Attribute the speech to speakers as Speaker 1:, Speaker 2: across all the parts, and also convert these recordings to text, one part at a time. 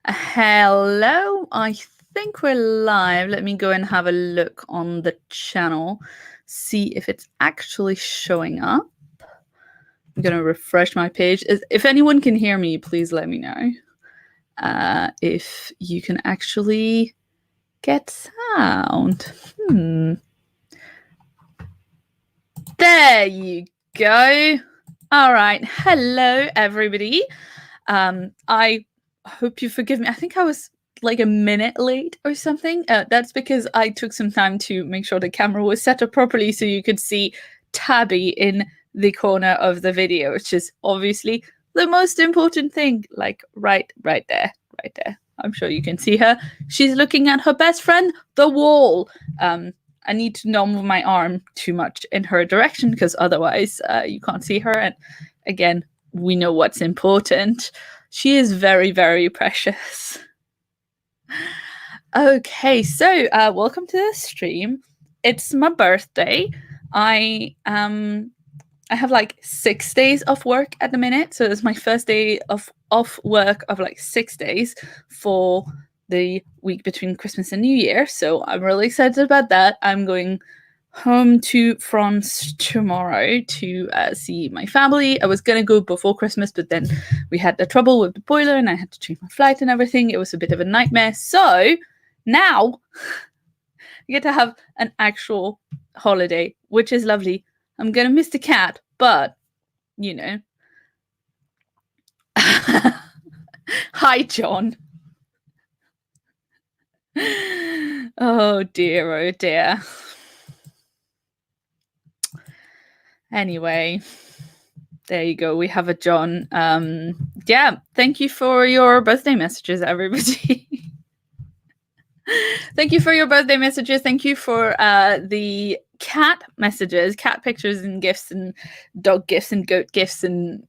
Speaker 1: Hello, I think we're live. Let me go and have a look on the channel, see if it's actually showing up. I'm going to refresh my page. If anyone can hear me, please let me know. If you can actually get sound. There you go. All right. Hello, everybody. I hope you forgive me. I think I was like a minute late or something. That's because I took some time to make sure the camera was set up properly so you could see Tabby in the corner of the video, which is obviously the most important thing. Like right there. I'm sure you can see her. She's looking at her best friend, the wall. I need to not move my arm too much in her direction because otherwise you can't see her. And again, we know what's important. She is very, very precious. Okay, so welcome to the stream. It's my birthday. I have like 6 days off work at the minute, so it's my first day of off work of like 6 days for the week between Christmas and New Year. So I'm really excited about that. I'm going home to France tomorrow to see my family. I was gonna go before Christmas, but then we had the trouble with the boiler and I had to change my flight and everything. It was a bit of a nightmare. So now I get to have an actual holiday, which is lovely. I'm gonna miss the cat, but you know. Hi, John. Oh dear. Anyway, there you go. We have a John. Yeah, thank you for your birthday messages, everybody. Thank you for your birthday messages. Thank you for the cat messages, cat pictures and gifts and dog gifts and goat gifts and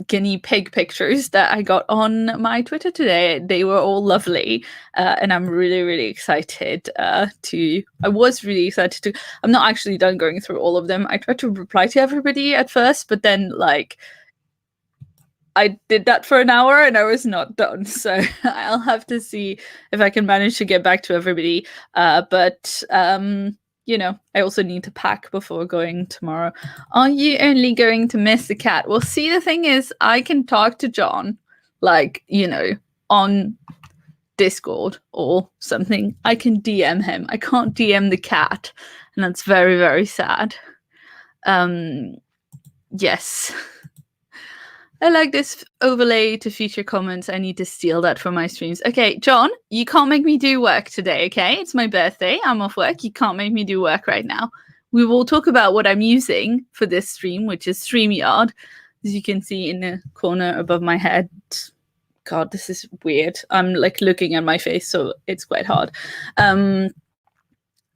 Speaker 1: guinea pig pictures that I got on my Twitter today. They were all lovely, and I'm really, really excited I was really excited to. I'm not actually done going through all of them. I tried to reply to everybody at first, but then like I did that for an hour and I was not done. So I'll have to see if I can manage to get back to everybody. But you know, I also need to pack before going tomorrow. Are you only going to miss the cat? Well, see, the thing is, I can talk to John, like, you know, on Discord or something. I can DM him. I can't DM the cat, and that's very, very sad. Yes. I like this overlay to feature comments. I need to steal that for my streams. Okay, John, you can't make me do work today, okay? It's my birthday. I'm off work. You can't make me do work right now. We will talk about what I'm using for this stream, which is StreamYard. As you can see in the corner above my head. God, this is weird. I'm like looking at my face, so it's quite hard.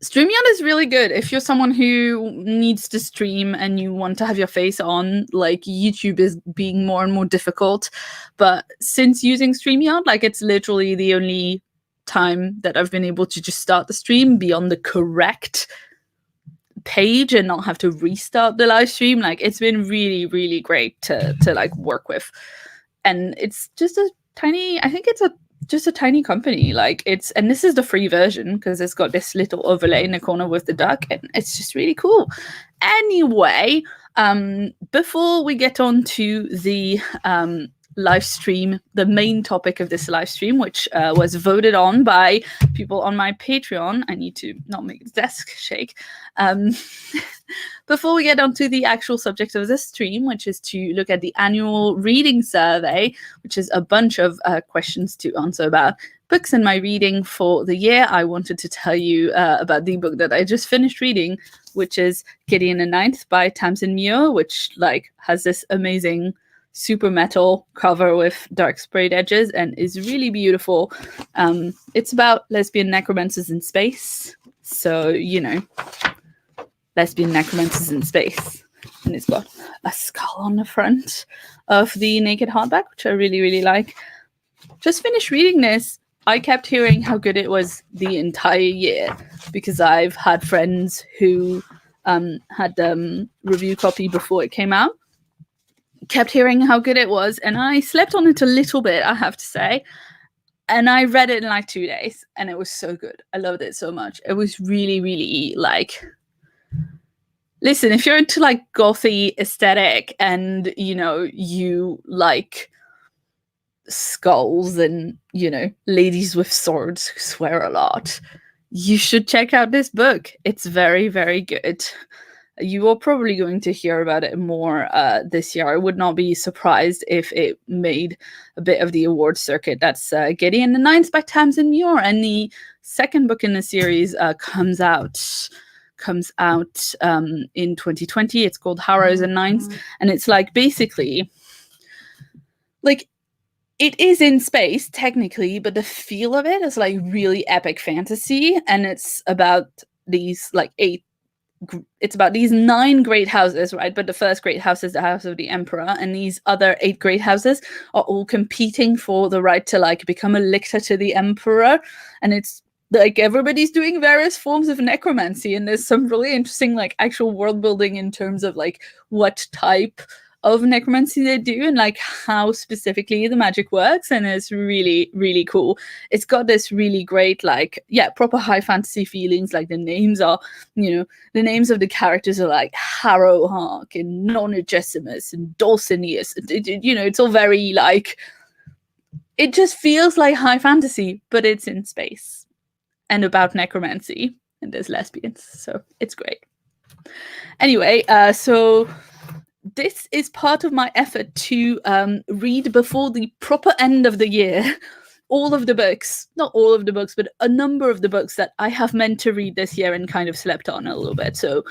Speaker 1: StreamYard is really good if you're someone who needs to stream and you want to have your face on. Like, YouTube is being more and more difficult, but since using StreamYard, like, it's literally the only time that I've been able to just start the stream, be on the correct page and not have to restart the live stream. Like, it's been really, really great to like work with. And it's just a tiny, I think it's just a tiny company. Like, it's, and this is the free version because it's got this little overlay in the corner with the duck, and it's just really cool. Anyway, before we get on to the live stream, the main topic of this live stream, which was voted on by people on my Patreon. I need to not make the desk shake. Before we get on to the actual subject of this stream, which is to look at the annual reading survey, which is a bunch of questions to answer about books in my reading for the year, I wanted to tell you about the book that I just finished reading, which is Gideon the Ninth by Tamsin Muir, which like has this amazing super metal cover with dark sprayed edges and is really beautiful. It's about lesbian necromancers in space. So, you know, lesbian necromancers in space. And it's got a skull on the front of the naked hardback, which I really, really like. Just finished reading this. I kept hearing how good it was the entire year because I've had friends who had review copy before it came out. kept hearing how good it was, and I slept on it a little bit, I have to say. And I read it in like 2 days, and it was so good. I loved it so much. It was really, really like, listen, if you're into like gothy aesthetic and, you know, you like skulls and, you know, ladies with swords who swear a lot, you should check out this book. It's very, very good. You are probably going to hear about it more this year. I would not be surprised if it made a bit of the award circuit. That's Gideon the Nines by Tamsin Muir, and the second book in the series comes out in 2020. It's called Harrows and Nines, and it's like basically like it is in space technically, but the feel of it is like really epic fantasy, and it's about these like it's about these 9 great houses, right? But the first great house is the house of the emperor, and these other 8 great houses are all competing for the right to like become a lictor to the emperor. And it's like everybody's doing various forms of necromancy, and there's some really interesting like actual world building in terms of like what type of necromancy they do and like how specifically the magic works, and it's really, really cool. It's got this really great like, yeah, proper high fantasy feelings. Like the names are, you know, the names of the characters are like Harrowhark and Nonagesimus and Dulcineus. You know, it's all very like, it just feels like high fantasy, but it's in space and about necromancy, and there's lesbians, so it's great. Anyway, so this is part of my effort to read before the proper end of the year all of the books, not all of the books, but a number of the books that I have meant to read this year and kind of slept on a little bit. So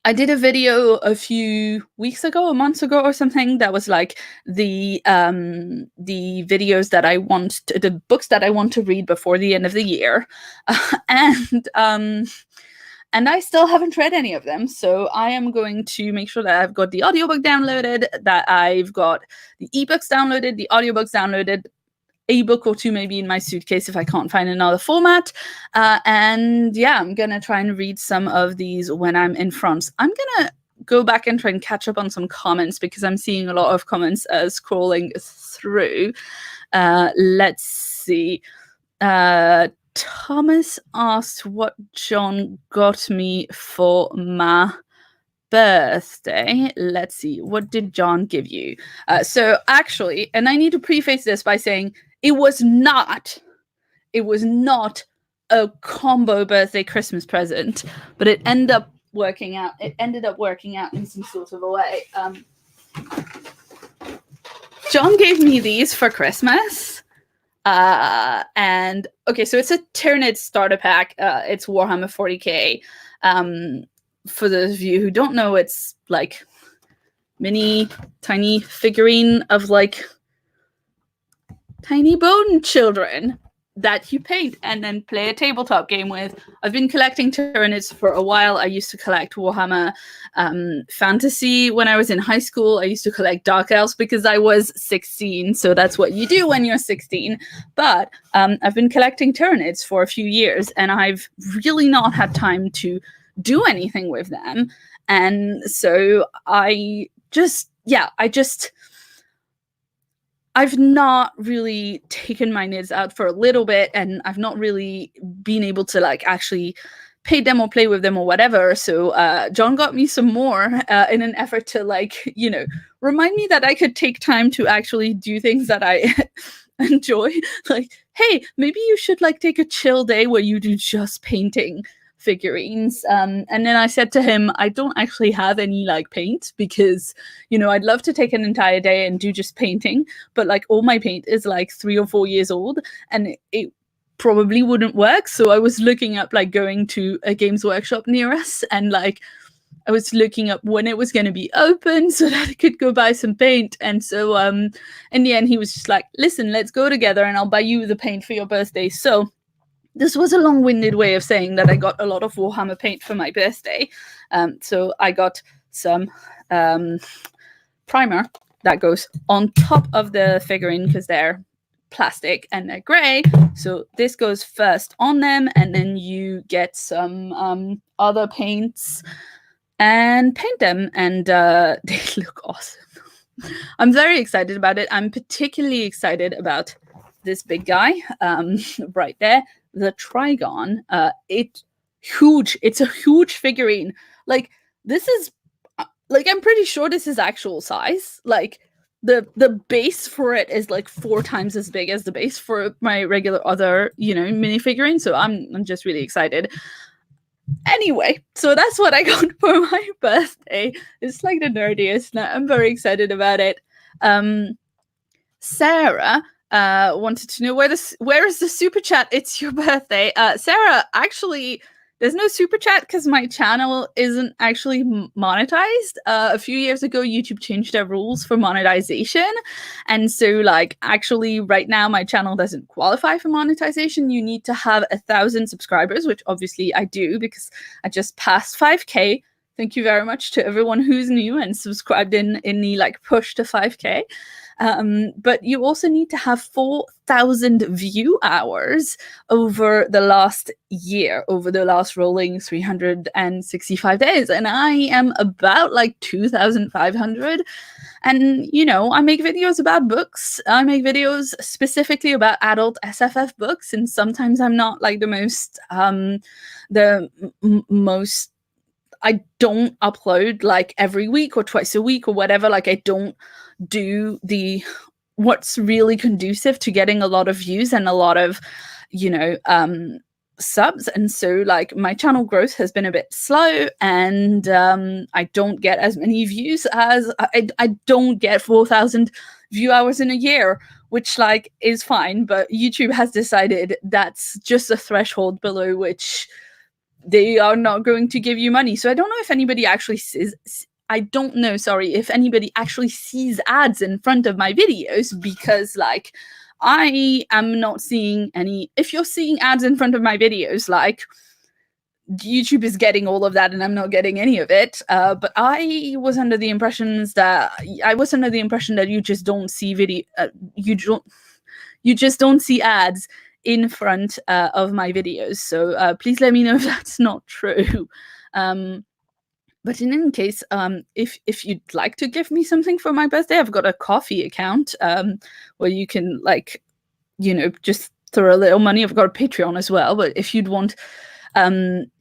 Speaker 1: I did a video a few weeks ago, a month ago or something, that was like the videos that I want to, the books that I want to read before the end of the year. And I still haven't read any of them, so I am going to make sure that I've got the audiobook downloaded, that I've got the ebooks downloaded, the audiobooks downloaded, a book or two maybe in my suitcase if I can't find another format. And yeah, I'm going to try and read some of these when I'm in France. I'm going to go back and try and catch up on some comments because I'm seeing a lot of comments scrolling through. Let's see. Thomas asked what John got me for my birthday. Let's see. What did John give you? So actually, and I need to preface this by saying it was not a combo birthday Christmas present, but it ended up working out. It ended up working out in some sort of a way. John gave me these for Christmas. And okay, so it's a Tyranid starter pack. It's Warhammer 40k. For those of you who don't know, it's like mini tiny figurine of like tiny bone children that you paint and then play a tabletop game with. I've been collecting Tyranids for a while. I used to collect Warhammer Fantasy when I was in high school. I used to collect Dark Elves because I was 16, so that's what you do when you're 16. But I've been collecting Tyranids for a few years, and I've really not had time to do anything with them. And so I've not really taken my nids out for a little bit, and I've not really been able to like actually paid them or play with them or whatever. So John got me some more in an effort to, like, you know, remind me that I could take time to actually do things that I enjoy. Like, hey, maybe you should like take a chill day where you do just painting figurines. And then I said to him, I don't actually have any like paint because, you know, I'd love to take an entire day and do just painting, but like all my paint is like 3 or 4 years old and it probably wouldn't work. So I was looking up like going to a Games Workshop near us, and like I was looking up when it was going to be open so that I could go buy some paint. And so in the end he was just like, listen, let's go together and I'll buy you the paint for your birthday. So this was a long-winded way of saying that I got a lot of Warhammer paint for my birthday. So I got some primer that goes on top of the figurine because they're plastic and they're grey. So this goes first on them, and then you get some other paints and paint them, and they look awesome. I'm very excited about it. I'm particularly excited about this big guy right there, the Trigon. It's huge. It's a huge figurine. Like, this is like, I'm pretty sure this is actual size. Like, the base for it is like 4 times as big as the base for my regular other, minifigurine. So I'm just really excited. Anyway, so that's what I got for my birthday. It's like the nerdiest. I'm very excited about it. Sarah wanted to know where is the super chat? It's your birthday. Sarah, actually, there's no super chat because my channel isn't actually monetized. A few years ago, YouTube changed their rules for monetization. And so, like, actually right now, my channel doesn't qualify for monetization. You need to have 1,000 subscribers, which obviously I do because I just passed 5K. Thank you very much to everyone who's new and subscribed in the like push to 5K. But you also need to have 4,000 view hours over the last year, over the last rolling 365 days. And I am about like 2,500. And, I make videos about books. I make videos specifically about adult SFF books. And sometimes I'm not like the most, most, I don't upload like every week or twice a week or whatever. Like, I don't do what's really conducive to getting a lot of views and a lot of subs. And so, like, my channel growth has been a bit slow, and I don't get as many views as I don't get 4,000 view hours in a year, which like is fine, but YouTube has decided that's just a threshold below which they are not going to give you money. So I don't know if anybody actually sees if anybody actually sees ads in front of my videos, because like I am not seeing any. If you're seeing ads in front of my videos, like, YouTube is getting all of that and I'm not getting any of it. But I was under the impression that you just don't see you just don't see ads in front of my videos. So please let me know if that's not true. But in any case, if you'd like to give me something for my birthday, I've got a coffee account where you can like, just throw a little money. I've got a Patreon as well. But if you'd want,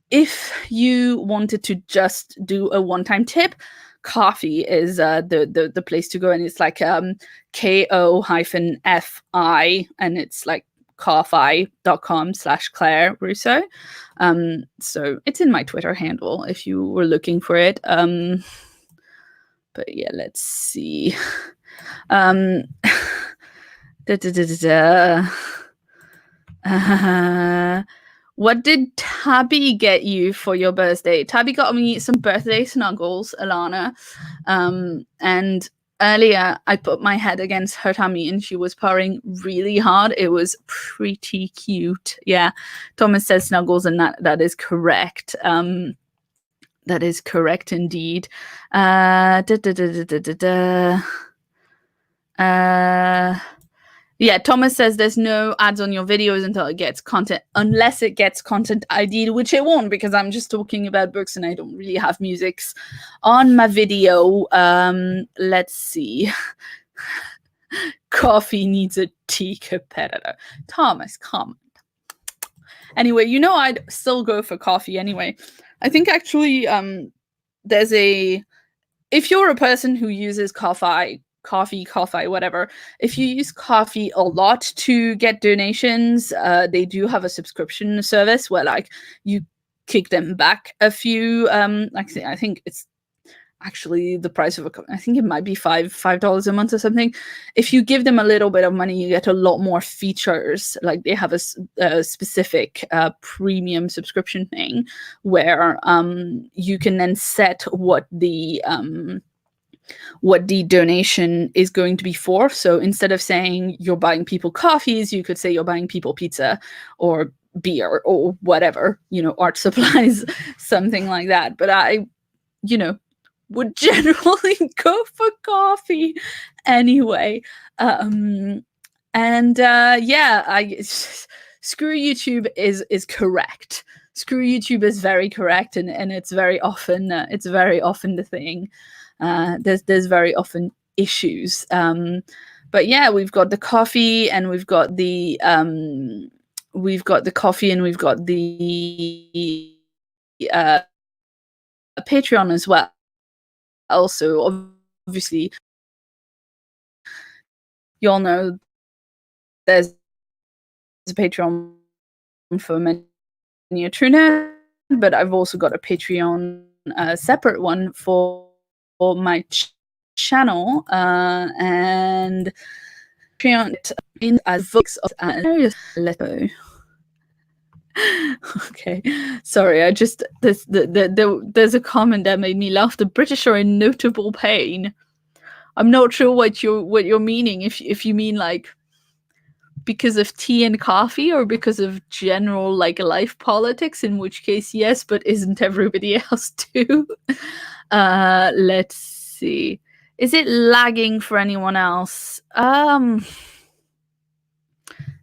Speaker 1: if you wanted to just do a one-time tip, coffee is the place to go, and it's like ko-fi, and it's like ko-fi.com/Claire Rousseau. So it's in my Twitter handle if you were looking for it. But yeah, let's see. What did Tabby get you for your birthday? Tabby got me some birthday snuggles, Alana. And earlier I put my head against her tummy and she was purring really hard. It was pretty cute. Yeah, Thomas says snuggles, and that is correct. That is correct indeed. Yeah, Thomas says there's no ads on your videos unless it gets content ID'd, which it won't, because I'm just talking about books and I don't really have musics on my video. Let's see. Coffee needs a tea competitor. Thomas, comment. Anyway, I'd still go for coffee anyway. I think actually there's if you're a person who uses coffee, whatever, if you use coffee a lot to get donations, they do have a subscription service where like you kick them back a few. I think it's actually the price of I think it might be $5 a month or something. If you give them a little bit of money, you get a lot more features. Like they have a specific premium subscription thing where you can then set what the donation is going to be for. So instead of saying you're buying people coffees, you could say you're buying people pizza or beer or whatever, art supplies, something like that. But I, would generally go for coffee anyway. Yeah, screw YouTube is correct. Screw YouTube is very correct, and it's very often the thing. There's very often issues. But yeah, we've got the coffee, and we've got the coffee, and we've got the Patreon as well. Also, obviously, you all know there's a Patreon for Many True, but I've also got a Patreon, separate one for my channel, and Patreon in as books of letter. Okay, sorry. I just there's a comment that made me laugh. The British are in notable pain. I'm not sure what you're meaning. If you mean like because of tea and coffee, or because of general like life politics, in which case yes, but isn't everybody else too? Let's see. Is it lagging for anyone else?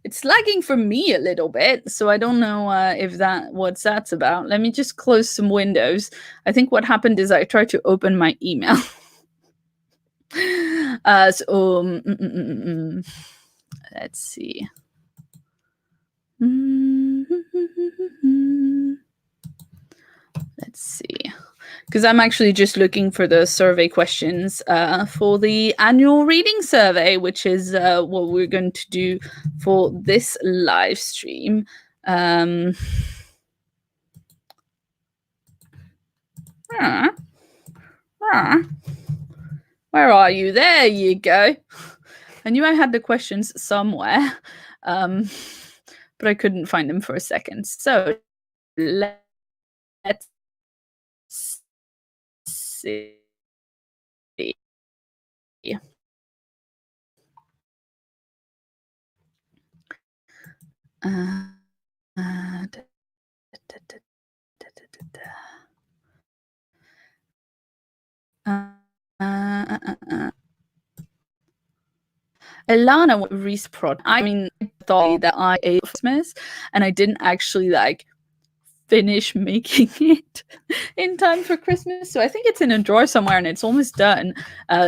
Speaker 1: It's lagging for me a little bit, so I don't know if what that's about. Let me just close some windows. I think what happened is I tried to open my email. Let's see. Let's see. Because I'm actually just looking for the survey questions for the annual reading survey, which is what we're going to do for this live stream. Where are you? There you go. I knew I had the questions somewhere, but I couldn't find them for a second. So let's see. Ilana Reese Prod. I mean, I thought that I ate Christmas, and I didn't actually like finish making it in time for Christmas. So I think it's in a drawer somewhere, and it's almost done.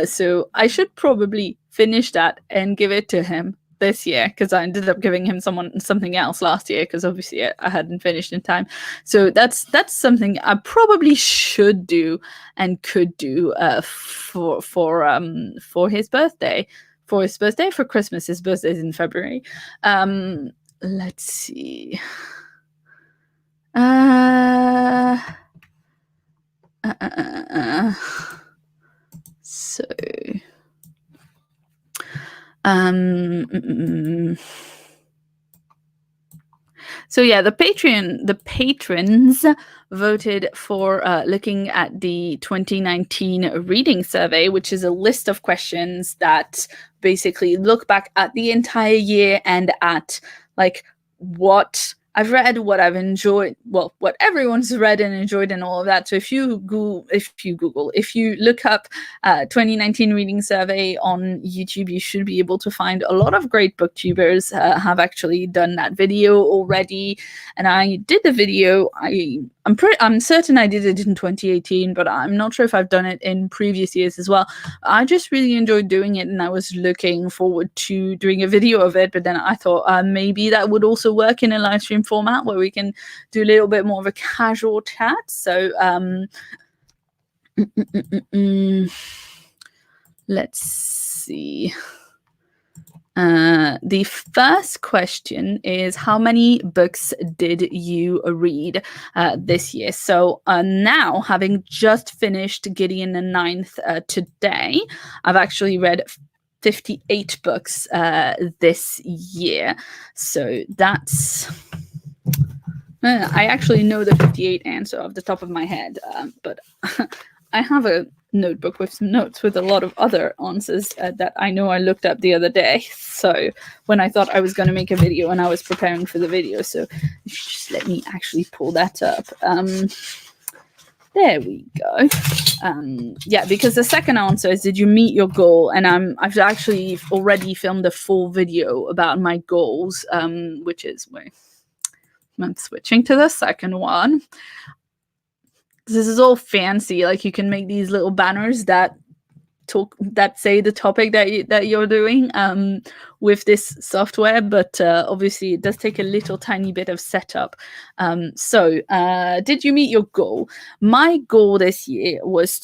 Speaker 1: So I should probably finish that and give it to him this year, because I ended up giving him something else last year, because obviously I hadn't finished in time. So that's something I probably should do and could do for his birthday. For Christmas. His birthday's in February. Let's see. So so yeah, the patrons voted for looking at the 2019 reading survey, which is a list of questions that basically look back at the entire year and at like what I've read, what I've enjoyed, well, what everyone's read and enjoyed, and all of that. So if you look up 2019 reading survey on YouTube, you should be able to find a lot of great booktubers have actually done that video already. And I did the video. I'm certain I did it in 2018, but I'm not sure if I've done it in previous years as well. I just really enjoyed doing it, and I was looking forward to doing a video of it. But then I thought maybe that would also work in a live stream format where we can do a little bit more of a casual chat. So let's see. The first question is, how many books did you read this year? So now, having just finished Gideon the Ninth today, I've actually read 58 books this year. So that's... I actually know the 58 answer off the top of my head, but I have a notebook with some notes with a lot of other answers that I know I looked up the other day. So when I thought I was going to make a video and I was preparing for the video, so just let me actually pull that up. There we go. Yeah, because the second answer is, did you meet your goal? And I've actually already filmed a full video about my goals, which is where I'm switching to the second one. This is all fancy. Like, you can make these little banners that say the topic that you're doing with this software, but obviously it does take a little tiny bit of setup. So did you meet your goal? My goal this year was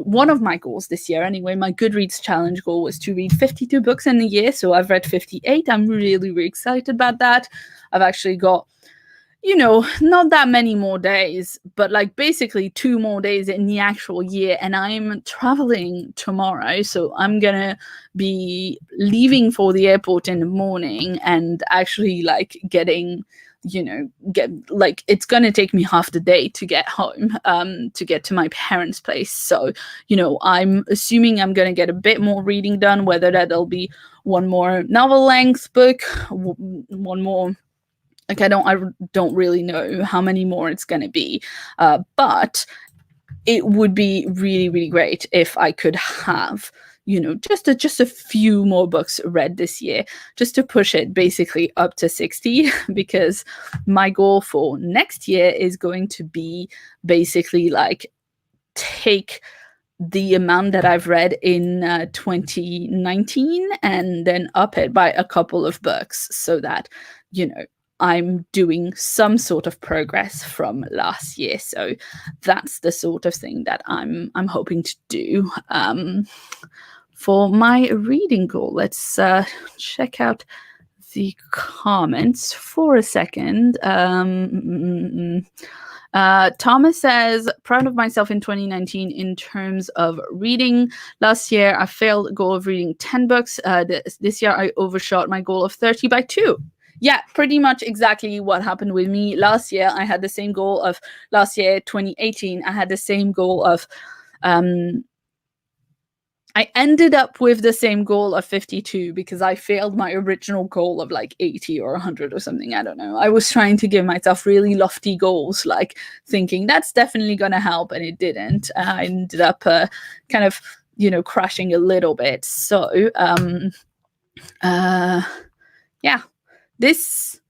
Speaker 1: one of my goals this year anyway, my Goodreads challenge goal was to read 52 books in a year. So I've read 58. I'm really, really excited about that. I've actually got, not that many more days, but like basically 2 more days in the actual year. And I'm traveling tomorrow. So I'm going to be leaving for the airport in the morning and actually like getting, it's going to take me half the day to get home, to get to my parents' place. So, I'm assuming I'm going to get a bit more reading done, whether that'll be one more novel length book, one more. Like I don't really know how many more it's going to be, but it would be really, really great if I could have, just a few more books read this year, just to push it basically up to 60, because my goal for next year is going to be basically like take the amount that I've read in 2019 and then up it by a couple of books so that, I'm doing some sort of progress from last year. So that's the sort of thing that I'm hoping to do for my reading goal. Let's check out the comments for a second. Thomas says, proud of myself in 2019 in terms of reading. Last year, I failed a goal of reading 10 books. This year, I overshot my goal of 30 by 2. Yeah, pretty much exactly what happened with me. Last year, I had the same goal of, 2018, I had the same goal of, I ended up with the same goal of 52 because I failed my original goal of like 80 or 100 or something. I don't know. I was trying to give myself really lofty goals, like thinking that's definitely going to help, and it didn't. I ended up kind of, crashing a little bit. So, yeah. This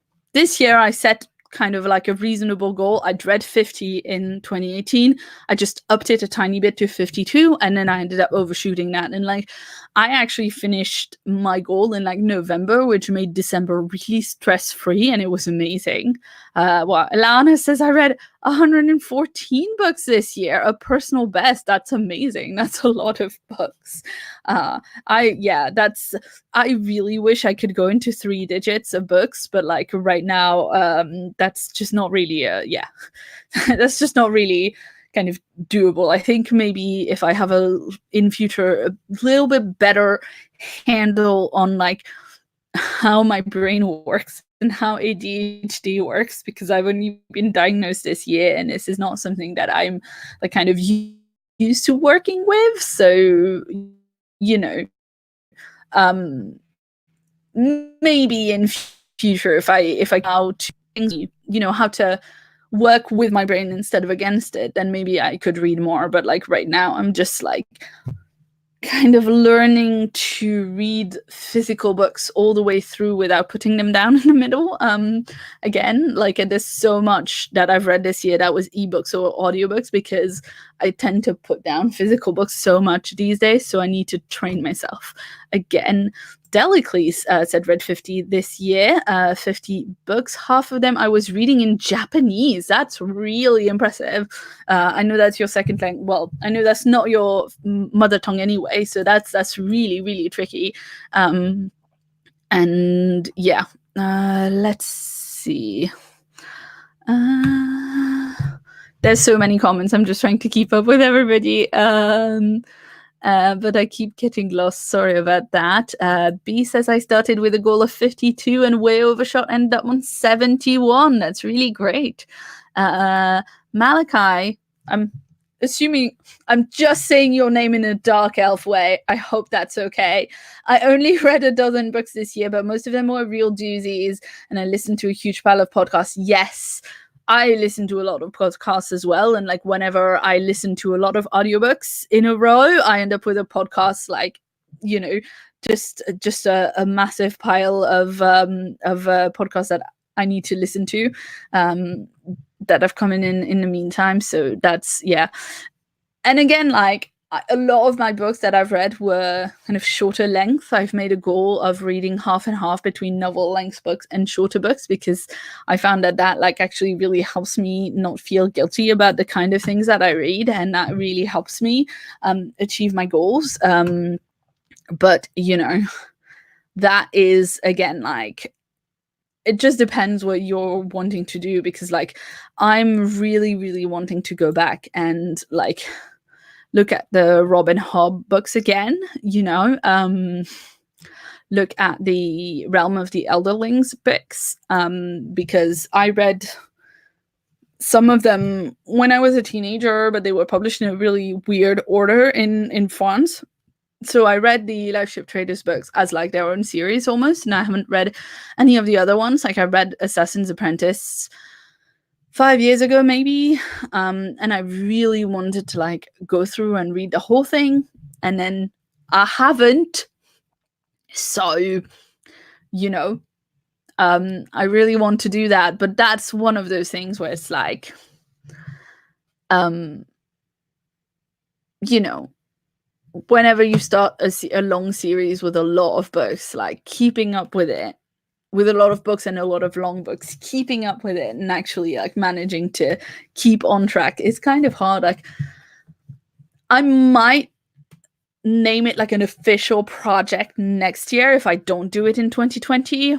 Speaker 1: year I set kind of like a reasonable goal. I'd read 50 in 2018. I just upped it a tiny bit to 52, and then I ended up overshooting that. And like, I actually finished my goal in like November, which made December really stress-free, and it was amazing. Alana says I read 114 books this year, a personal best. That's amazing. That's a lot of books. I really wish I could go into 3 digits of books, but like right now, that's just not really that's just not really kind of doable. I think maybe if I have in future a little bit better handle on like how my brain works and how ADHD works, because I've only been diagnosed this year and this is not something that I'm like kind of used to working with. So, maybe in future if I how to things, how to work with my brain instead of against it, then maybe I could read more. But like right now, I'm just like kind of learning to read physical books all the way through without putting them down in the middle. Again, like there's so much that I've read this year that was ebooks or audiobooks, because I tend to put down physical books so much these days. So I need to train myself again. Delicles said read 50 this year, 50 books. Half of them I was reading in Japanese. That's really impressive. I know that's your second language. Well, I know that's not your mother tongue anyway, so that's really, really tricky. And yeah, let's see. There's so many comments. I'm just trying to keep up with everybody. But I keep getting lost. Sorry about that. B says I started with a goal of 52 and way overshot, ended up on 71. That's really great. Malachi, I'm assuming I'm just saying your name in a dark elf way. I hope that's okay. I only read a dozen books this year, but most of them were real doozies, and I listened to a huge pile of podcasts. Yes, I listen to a lot of podcasts as well. And like whenever I listen to a lot of audiobooks in a row, I end up with a podcast, like, just a massive pile of podcasts that I need to listen to that have come in the meantime. So that's, yeah. And again, like a lot of my books that I've read were kind of shorter length. I've made a goal of reading half and half between novel length books and shorter books, because I found that like actually really helps me not feel guilty about the kind of things that I read, and that really helps me achieve my goals. But that is, again, like, it just depends what you're wanting to do, because like I'm really, really wanting to go back and like look at the Robin Hobb books again, look at the Realm of the Elderlings books, because I read some of them when I was a teenager, but they were published in a really weird order in France. So I read the Life Ship Traders books as like their own series almost, and I haven't read any of the other ones. Like I read Assassin's Apprentice 5 years ago maybe, and I really wanted to like go through and read the whole thing, and then I haven't. So I really want to do that, but that's one of those things where it's like whenever you start a long series with a lot of books, like keeping up with it, with a lot of books and a lot of long books, keeping up with it and actually like managing to keep on track is kind of hard. Like I might name it like an official project next year if I don't do it in 2020.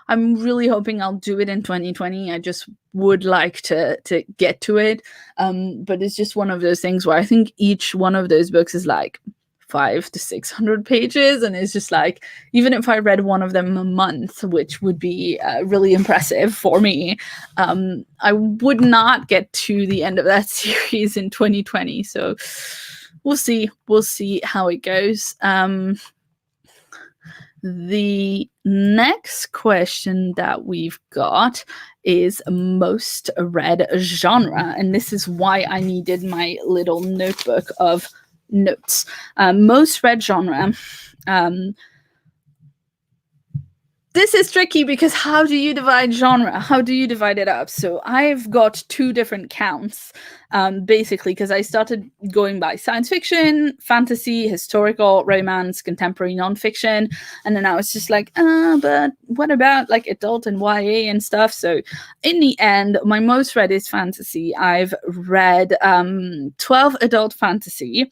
Speaker 1: I'm really hoping I'll do it in 2020. I just would like to get to it. But it's just one of those things where I think each one of those books is like 500 to 600 pages. And it's just like, even if I read one of them a month, which would be really impressive for me, I would not get to the end of that series in 2020. So we'll see. We'll see how it goes. The next question that we've got is most read genre, and this is why I needed my little notebook of notes. Most read genre. This is tricky because how do you divide genre? How do you divide it up? So I've got two different counts, basically, because I started going by science fiction, fantasy, historical, romance, contemporary nonfiction. And then I was just like, but what about like adult and YA and stuff? So in the end, my most read is fantasy. I've read 12 adult fantasy,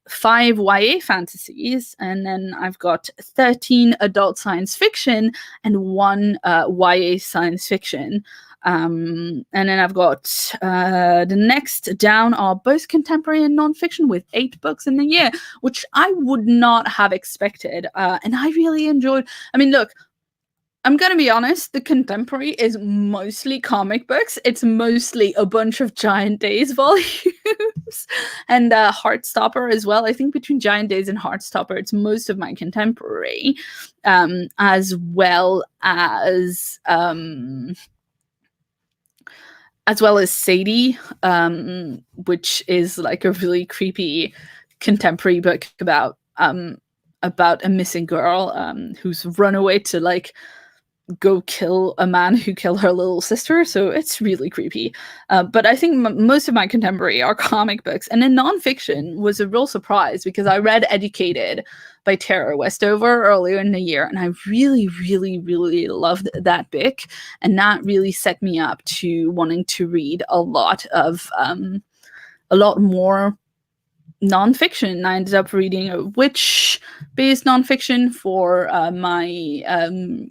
Speaker 1: 5 YA fantasies, and then I've got 13 adult science fiction and 1 YA science fiction. And then I've got the next down are both contemporary and nonfiction with 8 books in the year, which I would not have expected. And I really enjoyed. I mean, look, I'm going to be honest, the contemporary is mostly comic books. It's mostly a bunch of Giant Days volumes and Heartstopper as well. I think between Giant Days and Heartstopper, it's most of my contemporary, as well as Sadie, which is like a really creepy contemporary book about a missing girl who's run away to like go kill a man who killed her little sister. So it's really creepy. But I think most of my contemporary are comic books. And then nonfiction was a real surprise because I read Educated by Tara Westover earlier in the year. And I really, really, really loved that book. And that really set me up to wanting to read a lot more nonfiction. I ended up reading a witch-based nonfiction for my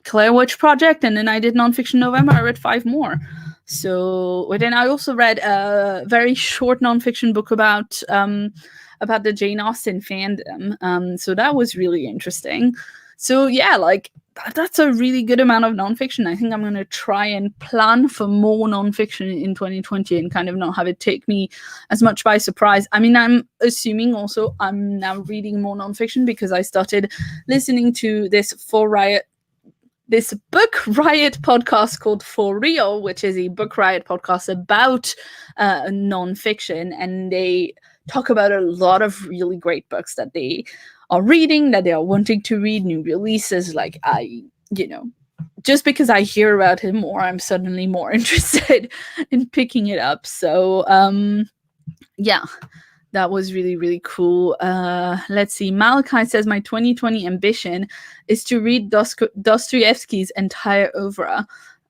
Speaker 1: Claire Witch project, and then I did nonfiction November. I read 5 more. So then I also read a very short nonfiction book about the Jane Austen fandom. So that was really interesting. So yeah, like that's a really good amount of nonfiction. I think I'm going to try and plan for more nonfiction in 2020 and kind of not have it take me as much by surprise. I mean, I'm assuming also I'm now reading more nonfiction because I started listening to this Book Riot podcast called For Real, which is a Book Riot podcast about nonfiction, and they talk about a lot of really great books that they are reading, that they are wanting to read, new releases. Like just because I hear about him more, I'm suddenly more interested in picking it up. So yeah, That was really, really cool. Let's see. Malachi says, my 2020 ambition is to read Dostoevsky's entire oeuvre.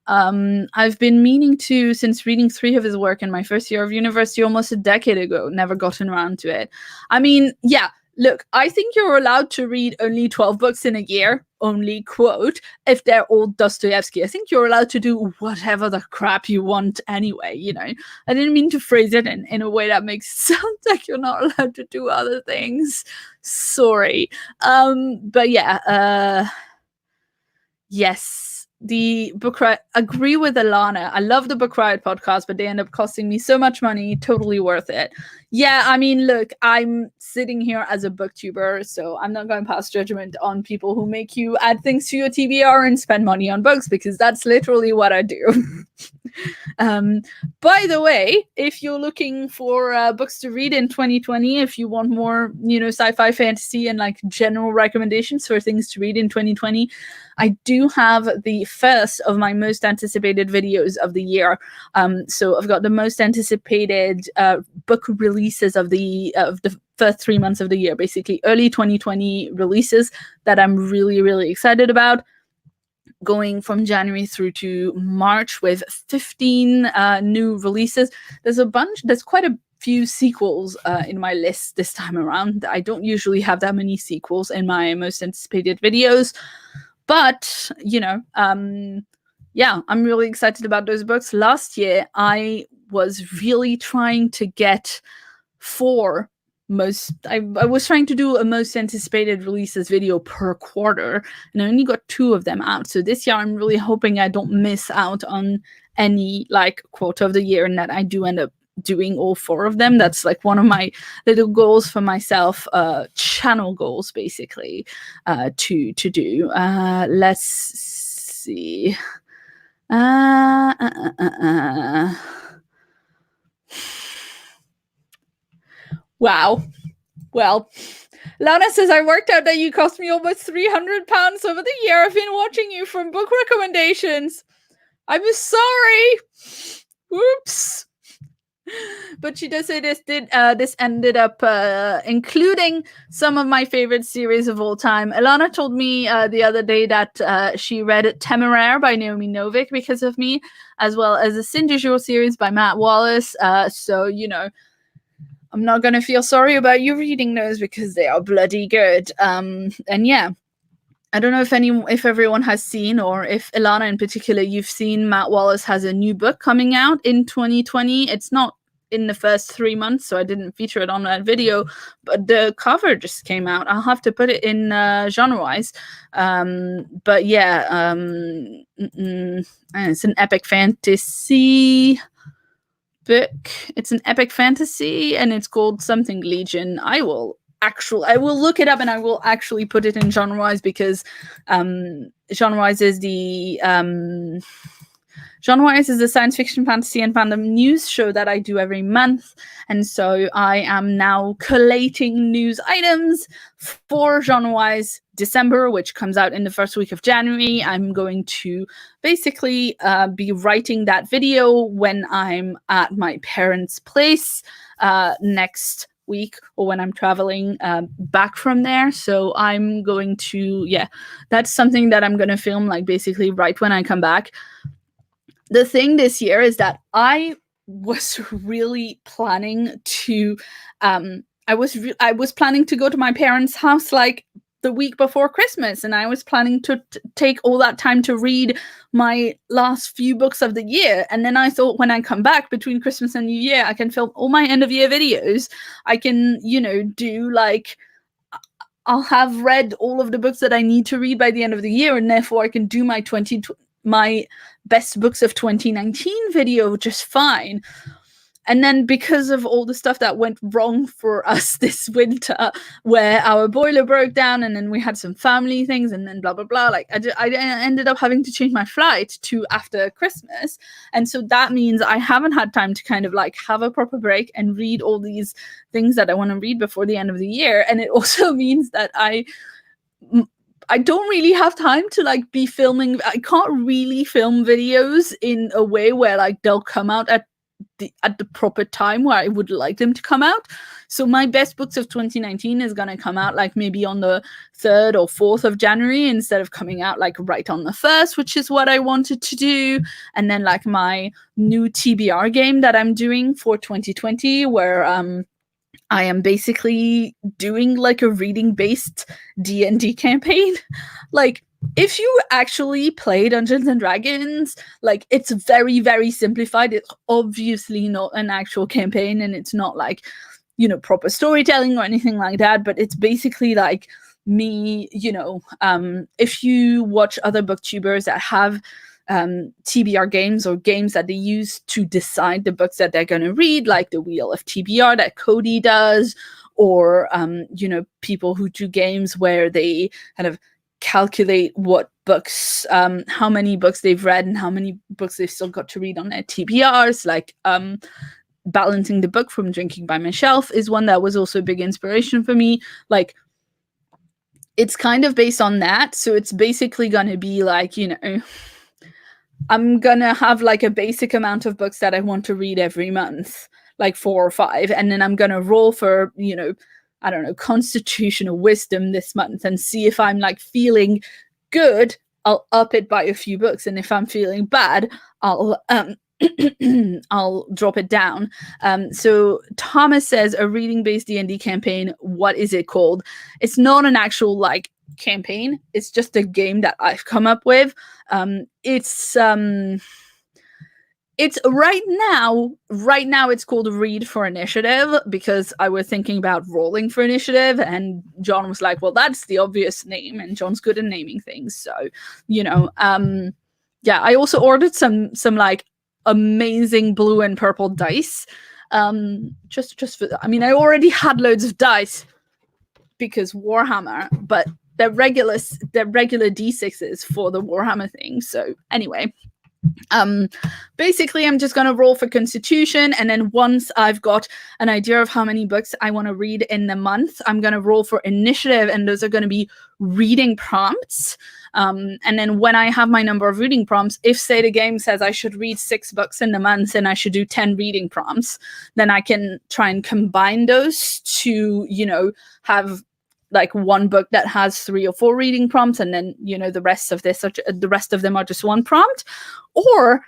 Speaker 1: I've been meaning to since reading 3 of his work in my first year of university almost a decade ago. Never gotten around to it. I mean, yeah, look, I think you're allowed to read only 12 books in a year, only quote, if they're all Dostoevsky. I think you're allowed to do whatever the crap you want anyway, you know. I didn't mean to phrase it in a way that makes it sound like you're not allowed to do other things. Sorry. But yeah, yes. The book riot, agree with Alana. I love the book riot podcast, but they end up costing me so much money. Totally worth it. Yeah, I mean, look, I'm sitting here as a booktuber, so I'm not going to pass judgment on people who make you add things to your TBR and spend money on books, because that's literally what I do. By the way, if you're looking for books to read in 2020, if you want more, you know, sci-fi, fantasy, and like general recommendations for things to read in 2020, I do have the first of my most anticipated videos of the year. So I've got the most anticipated book releases of the first 3 months of the year, basically early 2020 releases that I'm really, really excited about, going from January through to March with 15 new releases. There's quite a few sequels in my list this time around. I don't usually have that many sequels in my most anticipated videos, but you know, yeah, I'm really excited about those books. Last year I was really trying to get I was trying to do a most anticipated releases video per quarter, and I only got 2 of them out. So this year I'm really hoping I don't miss out on any like quarter of the year, and that I do end up doing all 4 of them. That's like one of my little goals for myself, channel goals basically, to do. Let's see. Wow. Well, Lana says, I worked out that you cost me almost £300 over the year I've been watching you from book recommendations. I'm sorry. Whoops. But she does say this ended up including some of my favorite series of all time. Ilana told me the other day that she read Temeraire by Naomi Novik because of me, as well as the Saint du Jour series by Matt Wallace. So, you know, I'm not going to feel sorry about you reading those because they are bloody good. And yeah, I don't know if everyone has seen, or if Ilana in particular, you've seen Matt Wallace has a new book coming out in 2020. It's not in the first 3 months, so I didn't feature it on that video, but the cover just came out. I'll have to put it in genre-wise. But yeah, it's an epic fantasy book. It's an epic fantasy, and it's called something Legion. I will look it up, and I will actually put it in genre-wise, because genre-wise is the genre-wise is the science fiction, fantasy, and fandom news show that I do every month. And so I am now collating news items for genre-wise December, which comes out in the first week of January. I'm going to basically be writing that video when I'm at my parents' place next week, or when I'm traveling back from there. So I'm going to, yeah, that's something that I'm going to film like basically right when I come back. The thing this year is that I was really planning to I was planning to go to my parents' house like the week before Christmas, and I was planning to take all that time to read my last few books of the year. And then I thought, when I come back between Christmas and New Year, I can film all my end of year videos. I can, you know, do like, I'll have read all of the books that I need to read by the end of the year, and therefore I can do my best books of 2019 video just fine. And then, because of all the stuff that went wrong for us this winter, where our boiler broke down, and then we had some family things, and then blah, blah, blah, like I ended up having to change my flight to after Christmas. And so that means I haven't had time to kind of like have a proper break and read all these things that I want to read before the end of the year. And it also means that I don't really have time to like be filming. I can't really film videos in a way where like they'll come out at at the proper time where I would like them to come out. So my best books of 2019 is going to come out like maybe on the 3rd or 4th of January instead of coming out like right on the 1st, which is what I wanted to do. And then like my new TBR game that I'm doing for 2020, where I am basically doing like a reading-based D&D campaign. Like, if you actually play Dungeons and Dragons, like, it's very, very simplified. It's obviously not an actual campaign, and it's not like, you know, proper storytelling or anything like that, but it's basically like me, you know, if you watch other booktubers that have TBR games or games that they use to decide the books that they're going to read, like the Wheel of TBR that Cody does, or you know, people who do games where they kind of calculate what books, how many books they've read and how many books they've still got to read on their TBRs, like Balancing the Book from Drinking by My Shelf is one that was also a big inspiration for me. Like, it's kind of based on that, so it's basically going to be like, you know, I'm gonna have like a basic amount of books that I want to read every month, like 4 or 5, and then I'm gonna roll for, you know, I don't know, constitutional wisdom this month and see if I'm like feeling good, I'll up it by a few books, and if I'm feeling bad, I'll I'll drop it down. So Thomas says, a reading-based D&D campaign, what is it called? It's not an actual like campaign, it's just a game that I've come up with. It's right now it's called Read for Initiative, because I was thinking about rolling for initiative, and John was like, well, that's the obvious name, and John's good at naming things, so, you know, yeah, I also ordered some like amazing blue and purple dice, just for, I mean, I already had loads of dice because Warhammer, but they're regular D6s for the Warhammer thing. So anyway, basically I'm just going to roll for Constitution, and then once I've got an idea of how many books I want to read in the month, I'm going to roll for Initiative, and those are going to be reading prompts. And then when I have my number of reading prompts, if say the game says I should read 6 books in the month and I should do 10 reading prompts, then I can try and combine those to, you know, have like one book that has 3 or 4 reading prompts, and then, you know, the rest of them are just one prompt. Or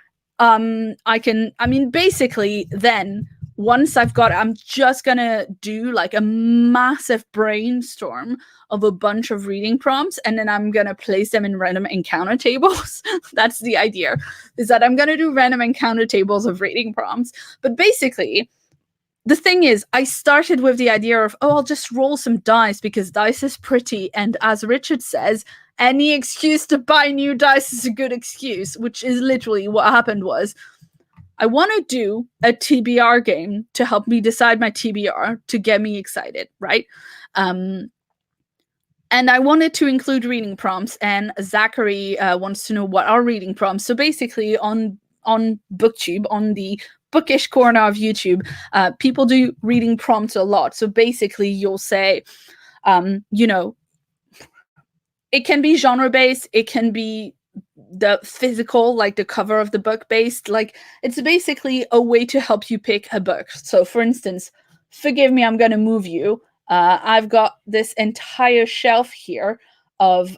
Speaker 1: basically then once I've got it, I'm just gonna do like a massive brainstorm of a bunch of reading prompts, and then I'm gonna place them in random encounter tables. That's the idea, is that I'm gonna do random encounter tables of reading prompts. But basically, the thing is, I started with the idea of, oh, I'll just roll some dice because dice is pretty. And as Richard says, any excuse to buy new dice is a good excuse, which is literally what happened. Was I want to do a TBR game to help me decide my TBR, to get me excited, right? And I wanted to include reading prompts, and Zachary wants to know what are reading prompts. So basically on BookTube, on the bookish corner of YouTube, people do reading prompts a lot. So basically you'll say, you know, it can be genre based, it can be the physical, like the cover of the book based, like it's basically a way to help you pick a book. So for instance, forgive me, I'm going to move you. I've got this entire shelf here of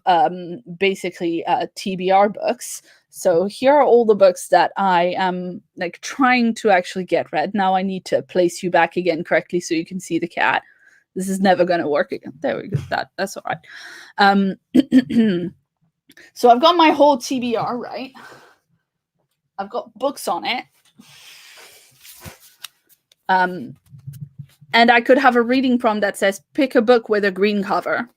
Speaker 1: basically TBR books. So here are all the books that I am like trying to actually get read. Now I need to place you back again correctly so you can see the cat. This is never going to work again. There we go. That's all right. So I've got my whole TBR, right? I've got books on it. And I could have a reading prompt that says, pick a book with a green cover.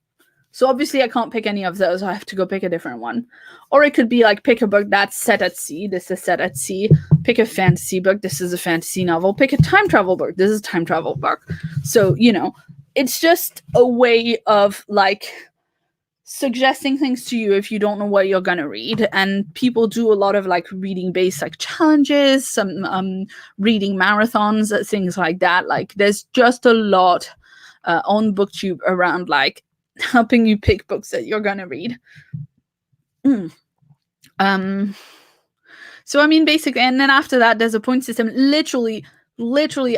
Speaker 1: So obviously I can't pick any of those. I have to go pick a different one. Or it could be like, pick a book that's set at sea. This is set at sea. Pick a fantasy book. This is a fantasy novel. Pick a time travel book. This is a time travel book. So, you know, it's just a way of like suggesting things to you if you don't know what you're gonna read. And people do a lot of like reading based like challenges, some reading marathons, things like that. Like there's just a lot on BookTube around like helping you pick books that you're gonna read. So I mean, basically, and then after that, there's a point system. Literally,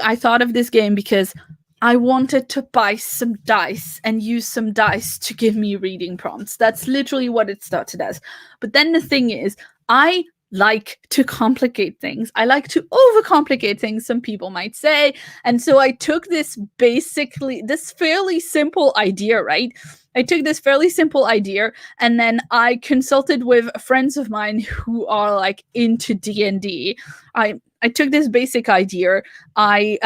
Speaker 1: I thought of this game because I wanted to buy some dice and use some dice to give me reading prompts. That's literally what it started as. But then the thing is, I like to complicate things. I like to overcomplicate things, some people might say. And so I took this fairly simple idea, right? I took this fairly simple idea and then I consulted with friends of mine who are like into D&D. I took this basic idea. I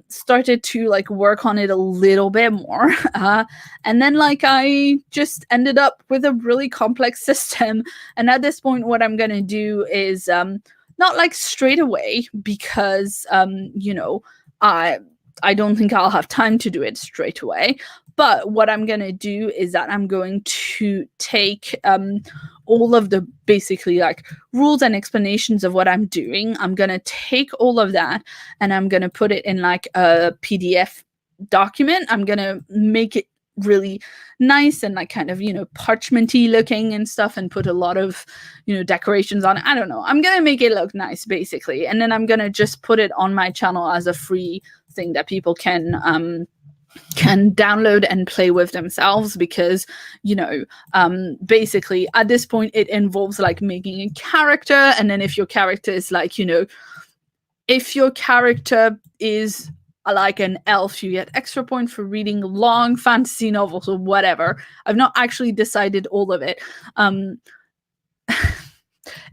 Speaker 1: started to like work on it a little bit more. And then like I just ended up with a really complex system. And at this point, what I'm going to do is not like straight away because, you know, I don't think I'll have time to do it straight away. But what I'm going to do is that I'm going to take all of the basically like rules and explanations of what I'm doing. I'm going to take all of that and I'm going to put it in like a PDF document. I'm going to make it really nice and like kind of, you know, parchmenty looking and stuff and put a lot of, you know, decorations on it. I don't know. I'm going to make it look nice basically. And then I'm going to just put it on my channel as a free thing that people can download and play with themselves because, you know, basically at this point it involves like making a character. And then if your character is like, you know, if your character is like an elf, you get extra points for reading long fantasy novels or whatever. I've not actually decided all of it.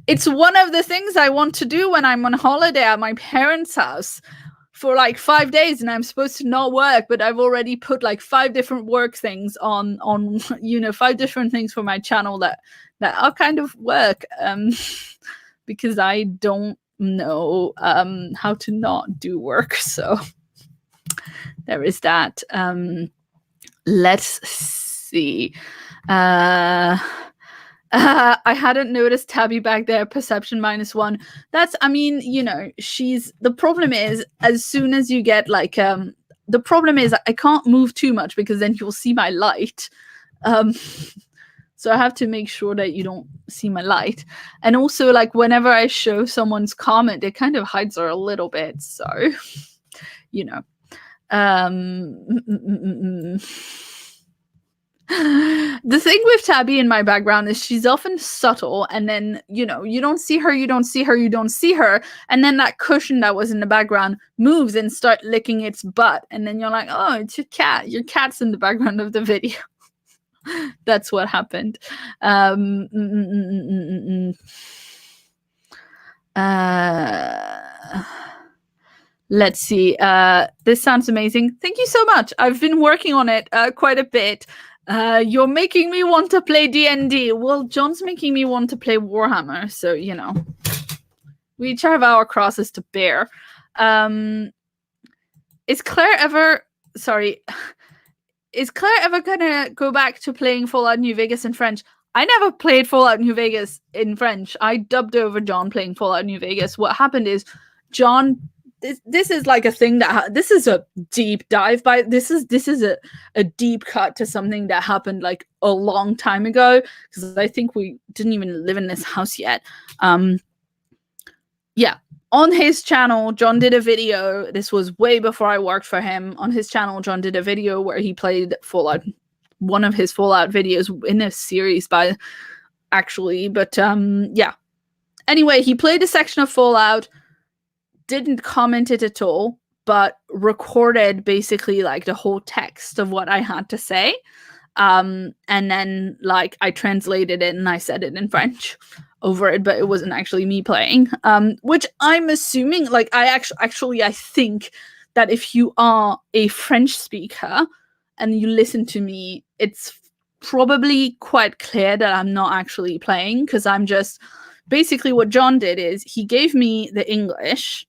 Speaker 1: It's one of the things I want to do when I'm on holiday at my parents' house for like 5 days and I'm supposed to not work, but I've already put like 5 different work things on you know, 5 different things for my channel that are kind of work because I don't know how to not do work. So there is that. Let's see. I hadn't noticed Tabby back there, perception -1. That's, I mean, you know, the problem is as soon as you get like, the problem is I can't move too much because then you'll see my light. So I have to make sure that you don't see my light. And also like whenever I show someone's comment, it kind of hides her a little bit. So, you know, the thing with Tabby in my background is she's often subtle and then, you know, you don't see her, and then that cushion that was in the background moves and start licking its butt and then you're like, oh, it's your cat's in the background of the video. That's what happened. Let's see. This sounds amazing. Thank you so much. I've been working on it quite a bit. You're making me want to play D&D. Well, John's making me want to play Warhammer. So, you know, we each have our crosses to bear. Is Claire ever gonna go back to playing Fallout New Vegas in French? I never played Fallout New Vegas in French. I dubbed over John playing Fallout New Vegas. What happened is John... This is like a thing that this is a deep dive by this is a deep cut to something that happened like a long time ago because I think we didn't even live in this house yet. Yeah, on his channel John did a video. This was way before I worked for him. On his channel John did a video where he played Fallout, one of his Fallout videos in a series by actually, but yeah, anyway, he played a section of Fallout, didn't comment it at all, but recorded basically like the whole text of what I had to say. And then like I translated it and I said it in French over it, but it wasn't actually me playing. Which I'm assuming, like I think that if you are a French speaker and you listen to me, it's probably quite clear that I'm not actually playing because I'm just basically what John did is he gave me the English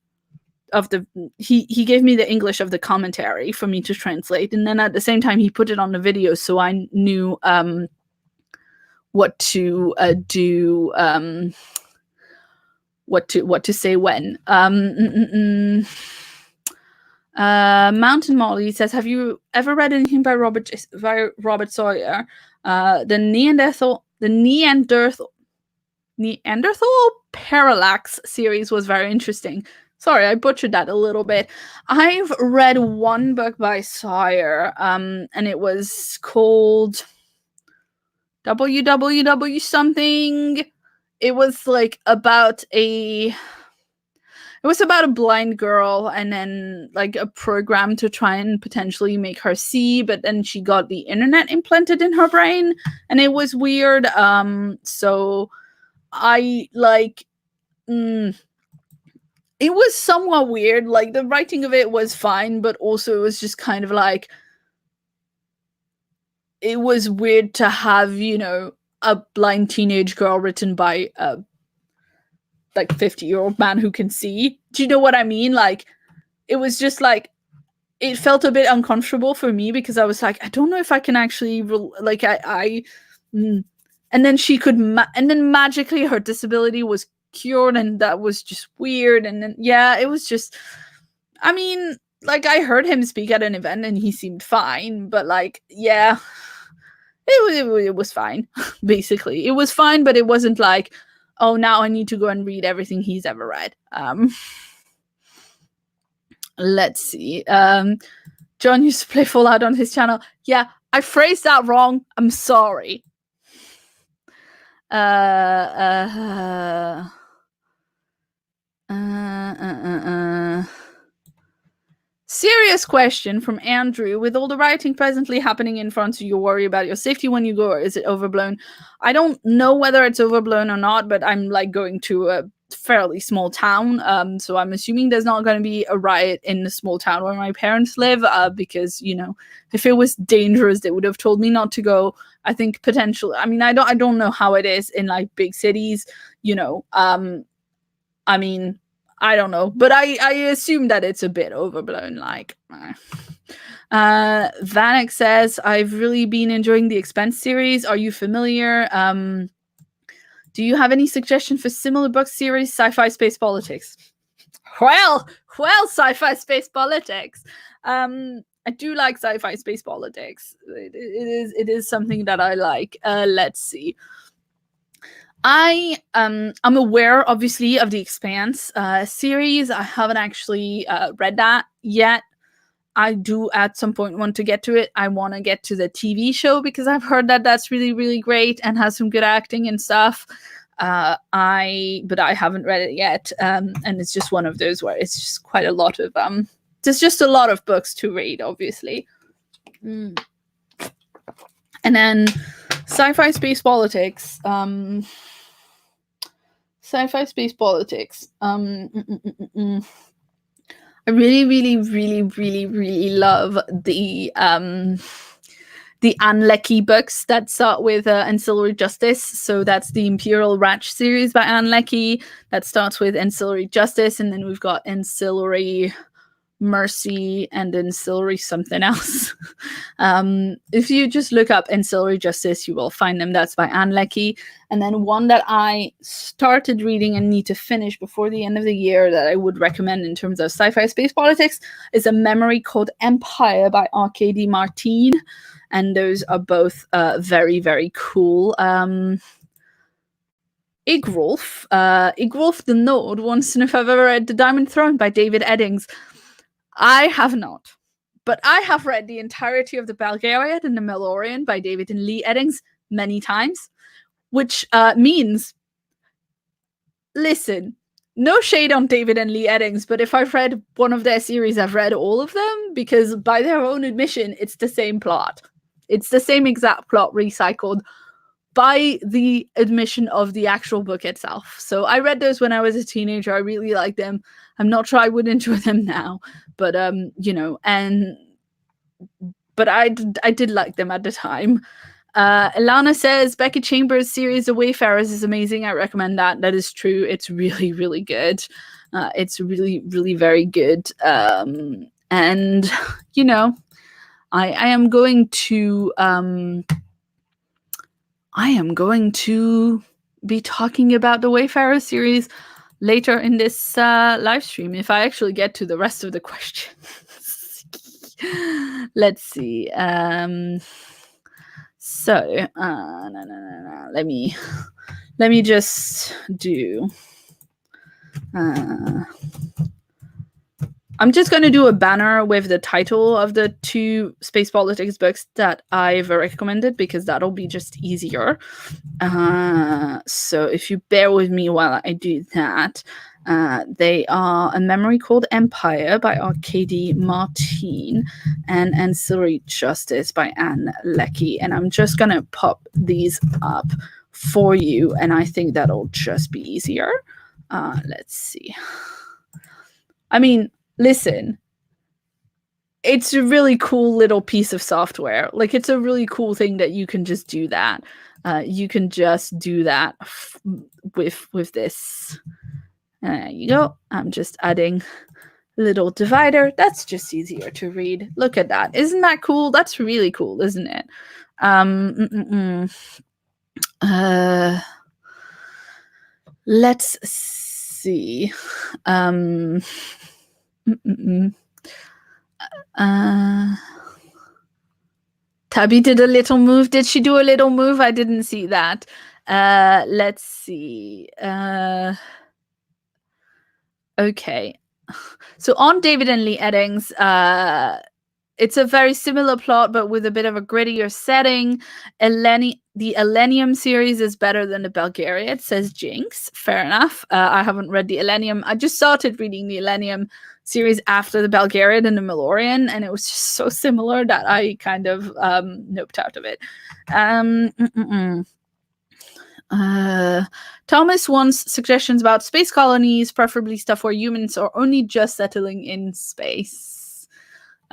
Speaker 1: of the he gave me the English of the commentary for me to translate, and then at the same time he put it on the video so I knew what to do, what to say when. Mountain Molly says, have you ever read anything by Robert Sawyer? The Neanderthal Neanderthal Parallax series was very interesting. Sorry, I butchered that a little bit. I've read one book by Sire, and it was called WWW something. It was like about a blind girl and then like a program to try and potentially make her see, but then she got the internet implanted in her brain and it was weird. So I like it was somewhat weird. Like the writing of it was fine, but also it was just kind of like it was weird to have, you know, a blind teenage girl written by a like 50-year-old man who can see. Do you know what I mean? Like it was just like it felt a bit uncomfortable for me because I was like, I don't know if I can actually like and then she could and then magically her disability was cured and that was just weird. And then yeah, it was just, I mean, like I heard him speak at an event and he seemed fine, but like yeah, it was fine. Basically it was fine, but it wasn't like, oh, now I need to go and read everything he's ever read. Let's see. John used to play Fallout on his channel. Yeah, I phrased that wrong. I'm sorry. Serious question from Andrew. With all the rioting presently happening in France, do you worry about your safety when you go, or is it overblown? I don't know whether it's overblown or not, but I'm like going to a fairly small town, so I'm assuming there's not going to be a riot in the small town where my parents live, because, you know, if it was dangerous they would have told me not to go. I think potentially, I mean, I don't know how it is in like big cities, you know. I mean, I don't know, but I assume that it's a bit overblown. Like Vanek says, I've really been enjoying the Expense series. Are you familiar? Do you have any suggestion for similar book series? Sci-fi space politics. Well, sci-fi space politics. I do like sci-fi space politics. It is something that I like. Let's see. I'm aware, obviously, of the Expanse series. I haven't actually read that yet. I do at some point want to get to it. I want to get to the TV show because I've heard that that's really, really great and has some good acting and stuff. But I haven't read it yet, and it's just one of those where it's just quite a lot of there's just a lot of books to read, obviously. And then sci-fi space politics. Sci-fi space politics. I really, really, really, really, really love the Anne Leckie books that start with Ancillary Justice. So that's the Imperial Ratch series by Anne Leckie that starts with Ancillary Justice, and then we've got Ancillary Mercy and Ancillary something else. If you just look up Ancillary Justice, you will find them. That's by Anne Leckie. And then one that I started reading and need to finish before the end of the year that I would recommend in terms of sci-fi space politics is a memory called Empire by Arcady Martin. And those are both very, very cool. Igrolf the Node wants to know if I've ever read The Diamond Throne by David Eddings. I have not, but I have read the entirety of The Belgariad and The Melorian by David and Lee Eddings many times, which means, listen, no shade on David and Lee Eddings, but if I've read one of their series, I've read all of them, because by their own admission, it's the same plot. It's the same exact plot recycled by the admission of the actual book itself. So I read those when I was a teenager. I really liked them. I'm not sure I would enjoy them now, but you know, but I did like them at the time. Ilana says Becky Chambers' series The Wayfarers is amazing. I recommend that. That is true. It's really, really good. It's really, really very good. And you know, I am going to be talking about the Wayfarer series later in this live stream, if I actually get to the rest of the questions. Let's see. So let me Let me just do... I'm just going to do a banner with the title of the 2 space politics books that I've recommended, because that'll be just easier. So if you bear with me while I do that, they are A Memory Called Empire by Arcady Martin and Ancillary Justice by Anne Leckie. And I'm just going to pop these up for you, and I think that'll just be easier. Let's see. I mean, listen, it's a really cool little piece of software. Like, it's a really cool thing that you can just do that. You can just do that with this. There you go. I'm just adding a little divider. That's just easier to read. Look at that. Isn't that cool? That's really cool, isn't it? Let's see. Tabby did a little move. Did she do a little move? I didn't see that. Let's see. Okay. So on David and Lee Eddings, it's a very similar plot, but with a bit of a grittier setting. The Elenium series is better than the Belgariad, says Jinx. Fair enough. I haven't read the Elenium. I just started reading the Elenium series after the Belgariad and the Malorian, and it was just so similar that I kind of noped out of it. Thomas wants suggestions about space colonies, preferably stuff where humans are only just settling in space.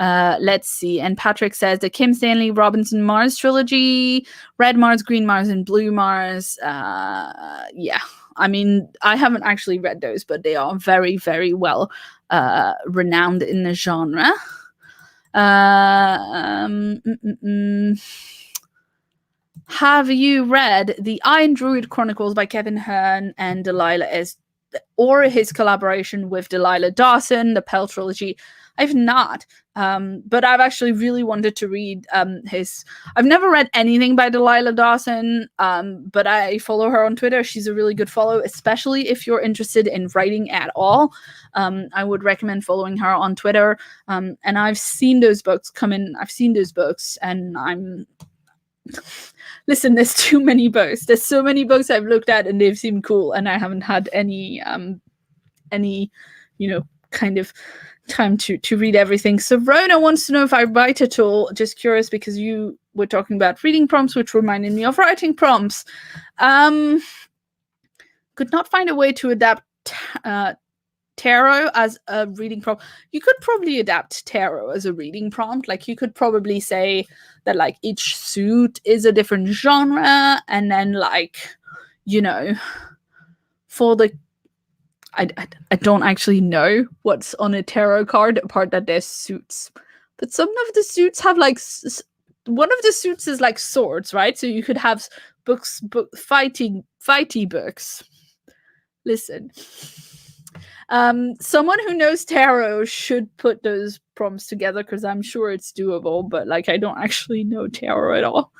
Speaker 1: Let's see. And Patrick says the Kim Stanley Robinson Mars trilogy, Red Mars, Green Mars, and Blue Mars. Yeah, I mean, I haven't actually read those, but they are very, very well renowned in the genre. Have you read the Iron Druid Chronicles by Kevin Hearn and Delilah S., or his collaboration with Delilah Dawson, the Pell trilogy? I've not, but I've actually really wanted to read his... I've never read anything by Delilah Dawson, but I follow her on Twitter. She's a really good follow, especially if you're interested in writing at all. I would recommend following her on Twitter. And I've seen those books come in. I've seen those books, and I'm... Listen, there's too many books. There's so many books I've looked at, and they've seemed cool, and I haven't had any, kind of time to read everything. So Rona wants to know if I write at all. Just curious, because you were talking about reading prompts, which reminded me of writing prompts. Could not find a way to adapt tarot as a reading prompt. You could probably adapt tarot as a reading prompt. Like, you could probably say that, like, each suit is a different genre, and then, like, for the... I don't actually know what's on a tarot card, apart that there's suits. But some of the suits have, like... one of the suits is, like, swords, right? So you could have fighty books. Listen. Someone who knows tarot should put those prompts together, because I'm sure it's doable, but, like, I don't actually know tarot at all.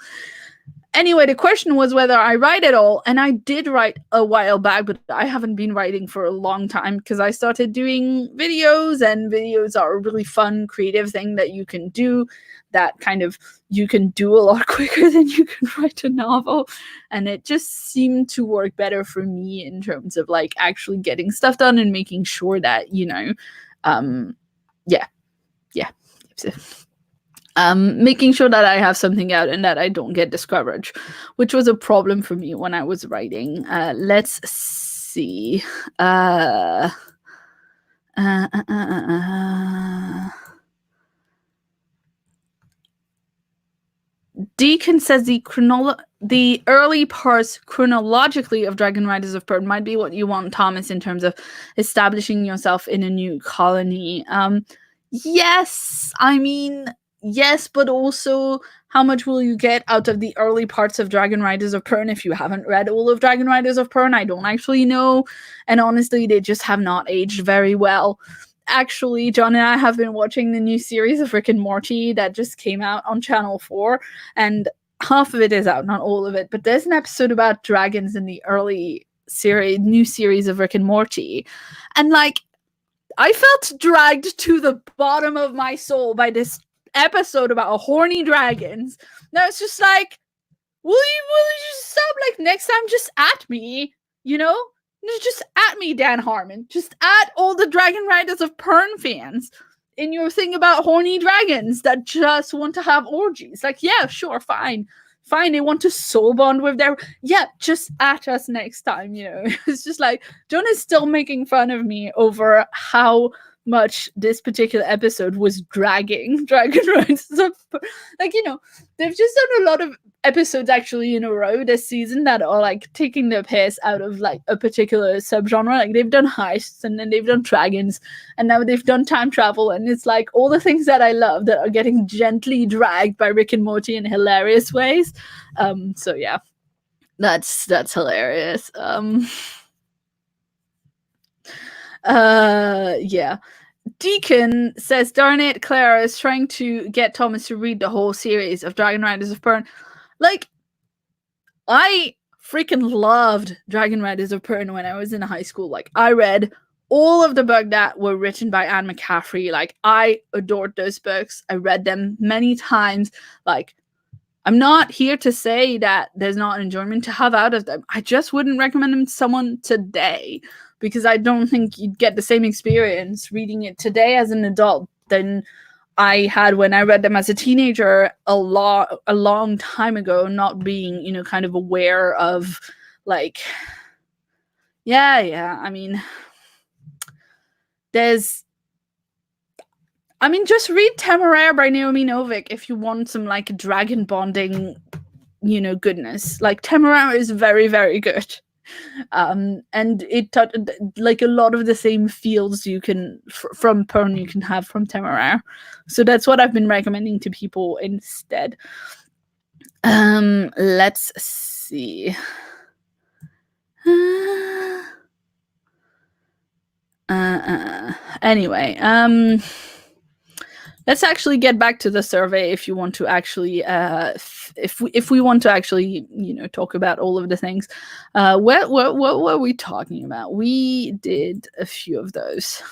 Speaker 1: Anyway, the question was whether I write at all, and I did write a while back, but I haven't been writing for a long time because I started doing videos, and videos are a really fun, creative thing that you can do that kind of you can do a lot quicker than you can write a novel. And it just seemed to work better for me in terms of, like, actually getting stuff done and making sure that, making sure that I have something out and that I don't get discouraged, which was a problem for me when I was writing. Let's see. Deacon says the early parts chronologically of Dragon Riders of Pern might be what you want, Thomas, in terms of establishing yourself in a new colony. Yes, I mean... yes, but also, how much will you get out of the early parts of Dragon Riders of Pern if you haven't read all of Dragon Riders of Pern? I don't actually know. And honestly, they just have not aged very well. Actually, John and I have been watching the new series of Rick and Morty that just came out on Channel 4. And half of it is out, not all of it, but there's an episode about dragons in the early new series of Rick and Morty, and like I felt dragged to the bottom of my soul by this episode about horny dragons. Now it's just like, will you just stop? Like next time, just at me, you know? Just at me, Dan Harmon. Just at all the Dragon Riders of Pern fans in your thing about horny dragons that just want to have orgies. Like, yeah, sure, fine. Fine, they want to soul bond with their... Yeah, just at us next time, you know? It's just like, John is still making fun of me over how much this particular episode was dragging Dragon Riders. Like, you know, they've just done a lot of episodes actually in a row this season that are like taking the piss out of like a particular subgenre. Like they've done heists and then they've done dragons and now they've done time travel, and it's like all the things that I love that are getting gently dragged by Rick and Morty in hilarious ways. So yeah, that's hilarious. Yeah. Deacon says, darn it, Clara is trying to get Thomas to read the whole series of Dragon Riders of Pern. Like, I freaking loved Dragon Riders of Pern when I was in high school. Like, I read all of the books that were written by Anne McCaffrey. Like, I adored those books. I read them many times. Like, I'm not here to say that there's not enjoyment to have out of them. I just wouldn't recommend them to someone today, because I don't think you'd get the same experience reading it today as an adult than I had when I read them as a teenager a long time ago, not being, you know, kind of aware of like, yeah, I mean, just read Temeraire by Naomi Novik if you want some like dragon bonding, you know, goodness. Like Temeraire is very, very good. And it like a lot of the same feels you can from Pern you can have from Temeraire. So that's what I've been recommending to people instead. Let's see. Anyway, let's actually get back to the survey if you want to actually, if we want to actually, you know, talk about all of the things. What were we talking about? We did a few of those.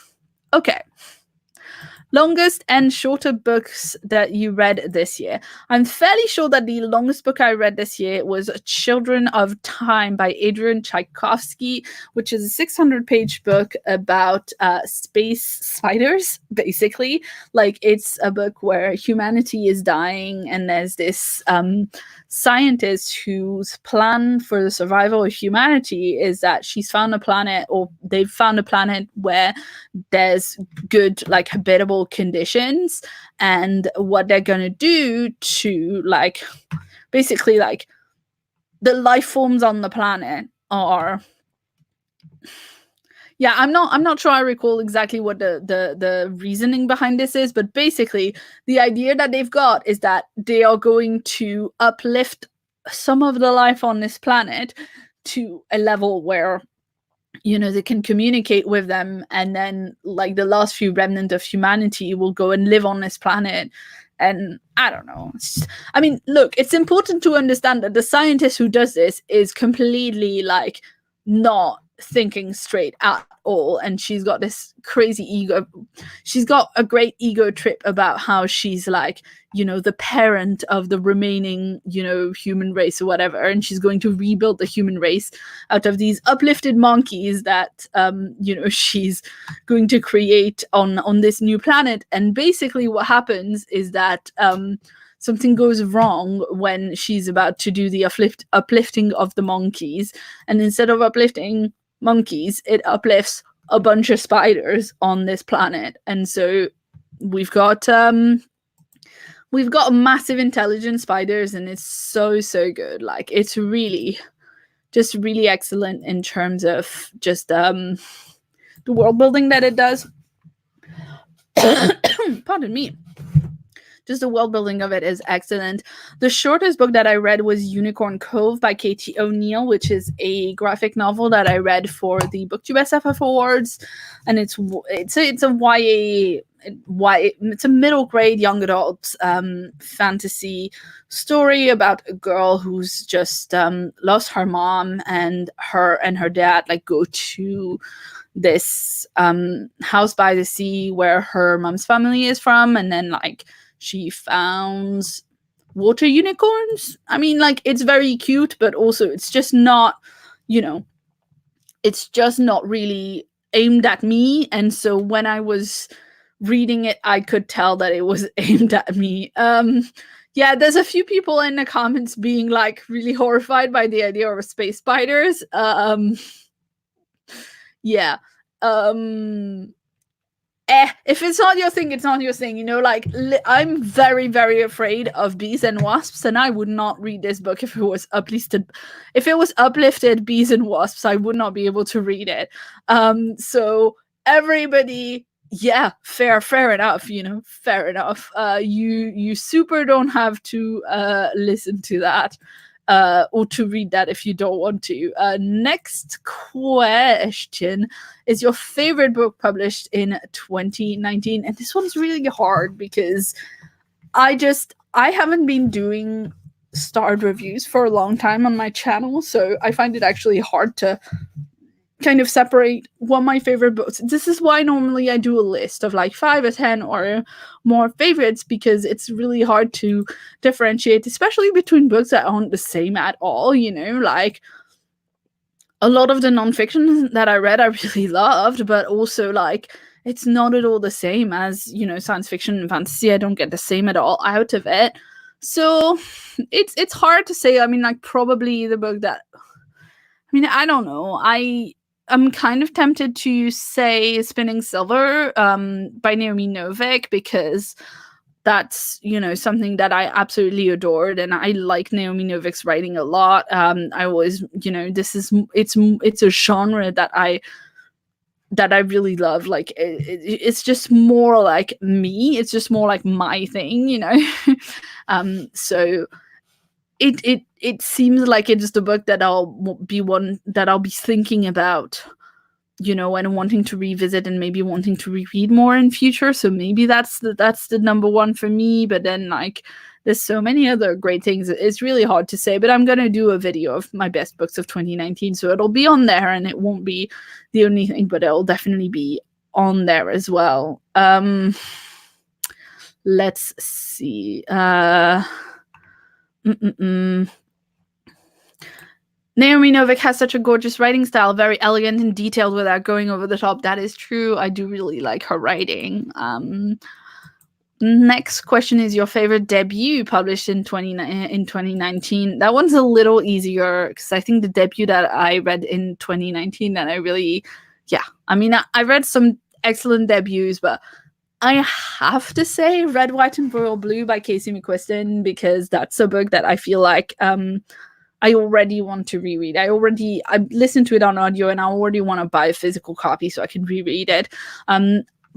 Speaker 1: Okay. Longest and shorter books that you read this year. I'm fairly sure that the longest book I read this year was Children of Time by Adrian Tchaikovsky, which is a 600-page book about space spiders, basically. Like, it's a book where humanity is dying, and there's this scientist whose plan for the survival of humanity is that she's found a planet, or they've found a planet where there's good, like, habitable conditions, and what they're gonna do to, like, basically, like, the life forms on the planet are... Yeah, I'm not sure I recall exactly what the reasoning behind this is, but basically the idea that they've got is that they are going to uplift some of the life on this planet to a level where, you know, they can communicate with them, and then, like, the last few remnant of humanity will go and live on this planet. And I don't know. I mean, look, it's important to understand that the scientist who does this is completely, like, not thinking straight at all, and she's got this crazy ego. She's got a great ego trip about how she's, like, you know, the parent of the remaining, you know, human race or whatever, and she's going to rebuild the human race out of these uplifted monkeys that you know, she's going to create on this new planet. And basically what happens is that something goes wrong when she's about to do the uplifting of the monkeys, and instead of uplifting monkeys, it uplifts a bunch of spiders on this planet. And so we've got massive intelligent spiders, and it's so good. Like, it's really just really excellent in terms of just the world building that it does. Pardon me. just the world building of it is excellent. The shortest book that I read was Unicorn Cove by Katie O'Neill, which is a graphic novel that I read for the BookTube SFF Awards, and it's a YA. It's a middle grade young adult fantasy story about a girl who's just lost her mom, and her dad like go to this house by the sea where her mom's family is from, and then like she founds water unicorns. I mean, like, it's very cute, but also it's just not, it's just not really aimed at me. And so when I was reading it, I could tell that it was aimed at me. Yeah, there's a few people in the comments being like really horrified by the idea of space spiders. Yeah. If it's not your thing, it's not your thing, like I'm very, very afraid of bees and wasps, and I would not read this book if it was uplifted bees and wasps. I would not be able to read it. So everybody, yeah, fair enough, fair enough. You super don't have to listen to that or to read that if you don't want to. Next question is your favorite book published in 2019, and this one's really hard because I haven't been doing starred reviews for a long time on my channel, so I find it actually hard to kind of separate what my favorite books. This is why normally I do a list of like 5 or 10 or more favorites, because it's really hard to differentiate, especially between books that aren't the same at all. Like a lot of the nonfiction that I read I really loved, but also like it's not at all the same as science fiction and fantasy. I don't get the same at all out of it, so it's hard to say. I mean, like, probably the book that, I don't know, I'm kind of tempted to say Spinning Silver by Naomi Novik, because that's, something that I absolutely adored, and I like Naomi Novik's writing a lot. I always, it's a genre that I really love. Like it's just more like me. It's just more like my thing, so it seems like it's the book that I'll be thinking about, and wanting to revisit, and maybe wanting to reread more in future. So maybe that's the number one for me. But then, like, there's so many other great things. It's really hard to say. But I'm gonna do a video of my best books of 2019, so it'll be on there, and it won't be the only thing, but it'll definitely be on there as well. Let's see. Naomi Novik has such a gorgeous writing style, very elegant and detailed without going over the top. That is true. I do really like her writing. Next question is your favorite debut published in 2019. That one's a little easier, because I think the debut that I read in 2019 that I really, I read some excellent debuts, but I have to say Red, White, and Royal Blue by Casey McQuiston, because that's a book that I feel like I already want to reread. I listened to it on audio, and I already want to buy a physical copy so I can reread it.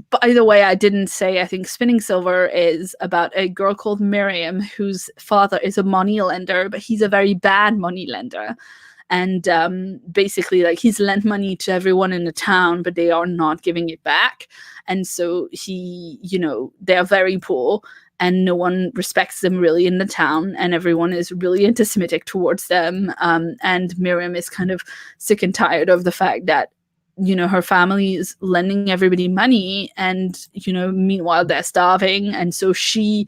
Speaker 1: By the way, I didn't say, I think Spinning Silver is about a girl called Miriam whose father is a moneylender, but he's a very bad moneylender. And basically, like, he's lent money to everyone in the town, but they are not giving it back. And so they're very poor, and no one respects them really in the town, and everyone is really anti-Semitic towards them. And Miriam is kind of sick and tired of the fact that, her family is lending everybody money, and, meanwhile they're starving. And so she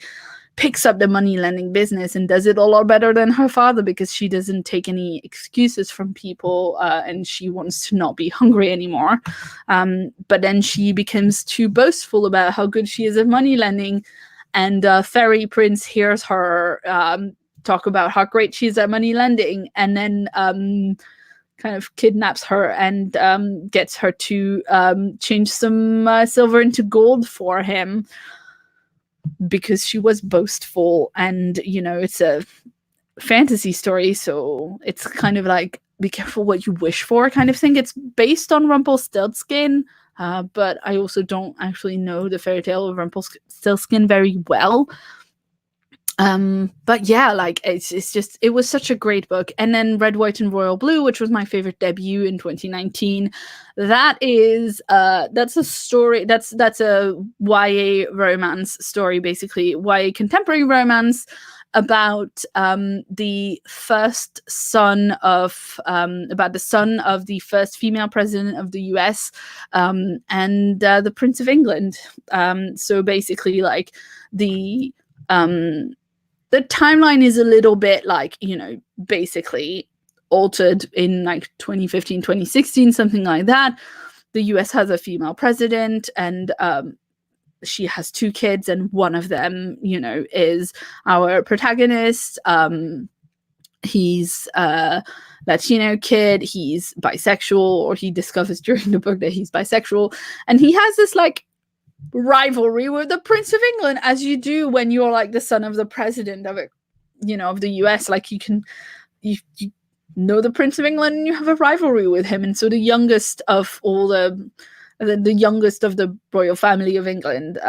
Speaker 1: picks up the money lending business and does it a lot better than her father, because she doesn't take any excuses from people, and she wants to not be hungry anymore. But then she becomes too boastful about how good she is at money lending, and Fairy Prince hears her talk about how great she is at money lending, and then kind of kidnaps her and gets her to change some silver into gold for him, because she was boastful. And it's a fantasy story, so it's kind of like, be careful what you wish for kind of thing. It's based on Rumpelstiltskin, but I also don't actually know the fairy tale of Rumpelstiltskin very well. But yeah, like it was such a great book. And then Red, White, and Royal Blue, which was my favorite debut in 2019. That's a story, that's a YA romance story, basically YA contemporary romance about the son of the first female president of the US, and the Prince of England. So basically, like um the timeline is a little bit like, basically altered in like 2015, 2016, something like that. The US has a female president, and she has 2 kids, and one of them, is our protagonist. He's a Latino kid. He's bisexual, or he discovers during the book that he's bisexual. And he has this like rivalry with the Prince of England, as you do when you're like the son of the president of it, of the US. Like you know the Prince of England, and you have a rivalry with him. And so the youngest of all the youngest of the royal family of England,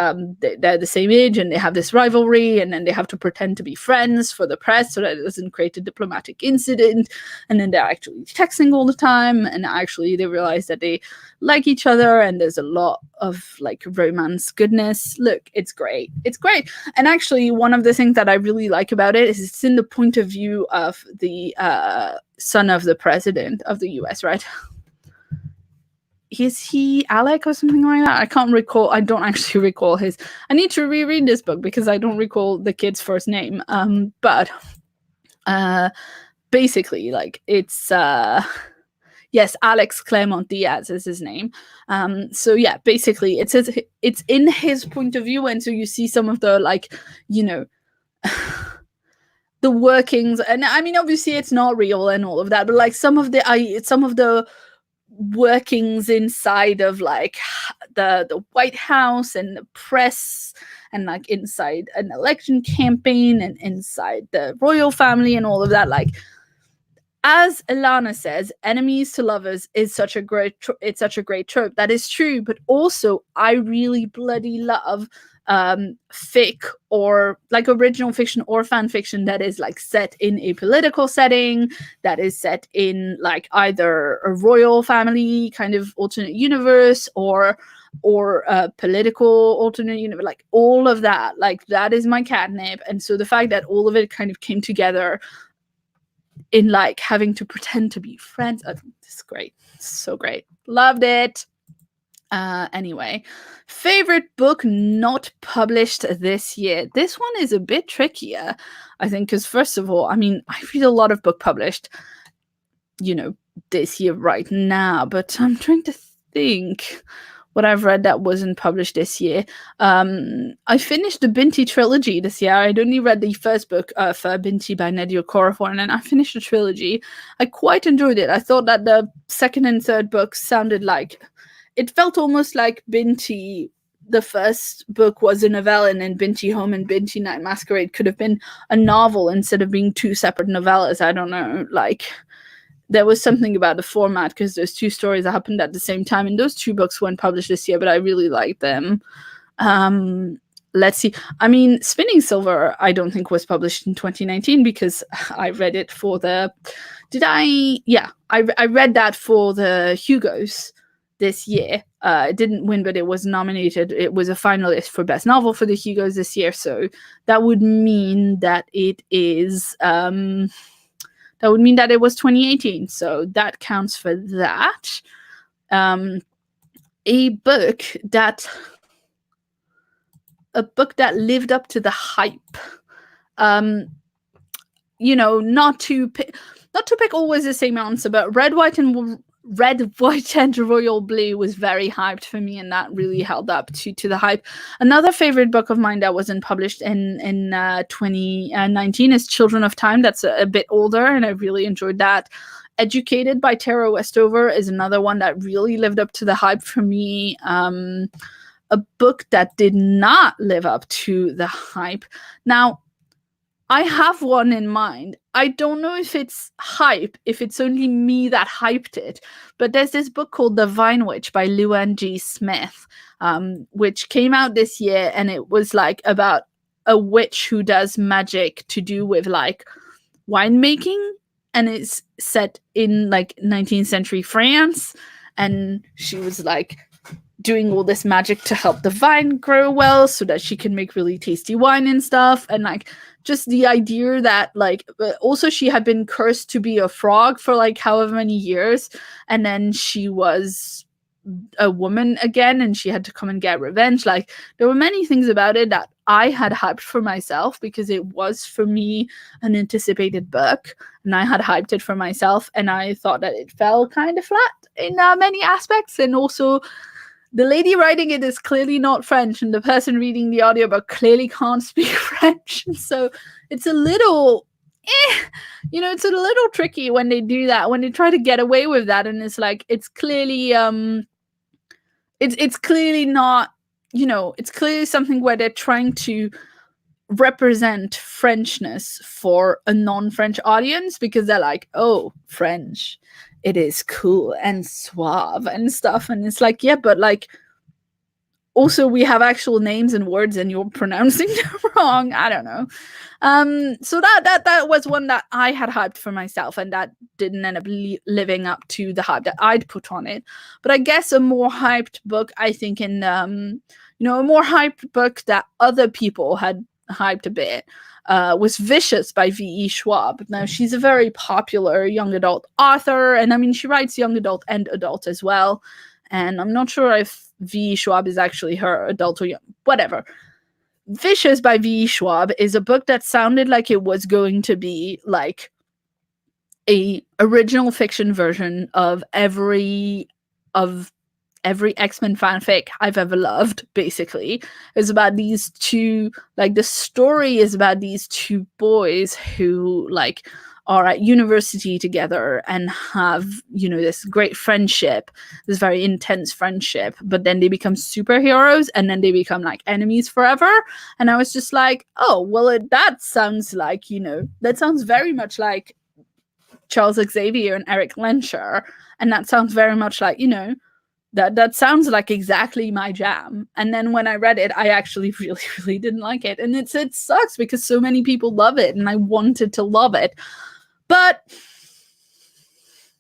Speaker 1: they're the same age, and they have this rivalry, and then they have to pretend to be friends for the press so that it doesn't create a diplomatic incident. And then they're actually texting all the time, and actually they realize that they like each other, and there's a lot of like romance goodness. Look, it's great. And actually, one of the things that I really like about it is it's in the point of view of the son of the president of the US, right? Is he Alec or something like that? I can't recall. I don't actually recall his. I need to reread this book because I don't recall the kid's first name. But basically, like it's yes, Alex Claremont Diaz is his name. So yeah, basically it's in his point of view, and so you see some of the like, the workings, and I mean obviously it's not real and all of that, but like some of the workings inside of like the White House and the press, and like inside an election campaign, and inside the royal family and all of that. Like, as Ilana says, enemies to lovers is such a great trope. That is true, but also I really bloody love fic, or like original fiction or fan fiction that is like set in a political setting, that is set in like either a royal family kind of alternate universe, or a political alternate universe. Like all of that, like that is my catnip. And so the fact that all of it kind of came together in like having to pretend to be friends, it's great. So great. Loved it. Anyway, favorite book not published this year. This one is a bit trickier, I think, because first of all, I mean, I read a lot of book published, this year right now, but I'm trying to think what I've read that wasn't published this year. I finished the Binti trilogy this year. I'd only read the first book, for Binti by Nadia Corafor, and then I finished the trilogy. I quite enjoyed it. I thought that the second and third books sounded like, it felt almost like Binti, the first book was a novella, and then Binti Home and Binti Night Masquerade could have been a novel instead of being 2 separate novellas. I don't know, like there was something about the format, because there's 2 stories that happened at the same time, and those 2 books weren't published this year, but I really liked them. Let's see. I mean, Spinning Silver, I don't think was published in 2019 because I read it for the. I read that for the Hugos this year. It didn't win, but it was nominated. It was a finalist for Best Novel for the Hugos this year. So that would mean that it is. That would mean that it was 2018. So that counts for that. A book that lived up to the hype. Not to pick always the same answer, but Red, White, and Royal Blue was very hyped for me, and that really held up to the hype. Another favorite book of mine that wasn't published in 2019 is Children of Time. That's a bit older, and I really enjoyed that. Educated by Tara Westover is another one that really lived up to the hype for me. A book that did not live up to the hype. Now, I have one in mind. I don't know if it's hype, if it's only me that hyped it, but there's this book called The Vine Witch by Luann G. Smith, which came out this year, and it was like about a witch who does magic to do with like winemaking, and it's set in like 19th century France, and she was like doing all this magic to help the vine grow well so that she can make really tasty wine and stuff. And like just the idea that like also she had been cursed to be a frog for like however many years, and then she was a woman again and she had to come and get revenge. Like there were many things about it that I had hyped for myself because it was for me an anticipated book, and I had hyped it for myself, and I thought that it fell kind of flat in many aspects. And also the lady writing it is clearly not French, and the person reading the audiobook clearly can't speak French. So it's a little, it's a little tricky when they do that, when they try to get away with that. And it's like, it's clearly, it's clearly not, it's clearly something where they're trying to represent Frenchness for a non-French audience, because they're like, oh, French, it is cool and suave and stuff. And it's like, yeah, but like also we have actual names and words and you're pronouncing them wrong. I don't know. So that was one that I had hyped for myself, and that didn't end up living up to the hype that I'd put on it. But I guess a more hyped book, I think, in a more hyped book that other people had hyped a bit was Vicious by V.E. Schwab. Now, she's a very popular young adult author, and I mean, she writes young adult and adult as well. And I'm not sure if V.E. Schwab is actually her adult or young, whatever. Vicious by V.E. Schwab is a book that sounded like it was going to be like a original fiction version of every X-Men fanfic I've ever loved, basically. It's about these two, like the story is about these two boys who like are at university together and have, this great friendship, this very intense friendship, but then they become superheroes and then they become like enemies forever. And I was just like, oh, well, that sounds like, that sounds very much like Charles Xavier and Eric Lensher. And that sounds very much like, that sounds like exactly my jam. And then when I read it, I actually really, really didn't like it. And it sucks because so many people love it and I wanted to love it. But,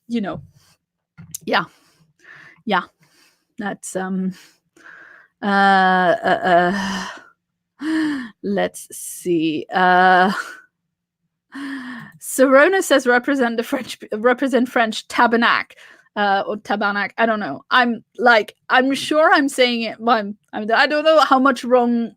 Speaker 1: yeah. That's, let's see. Serona says represent French tabernacle. Or tabernacle, I don't know. I'm sure I'm saying it. Well, I don't know how much wrong.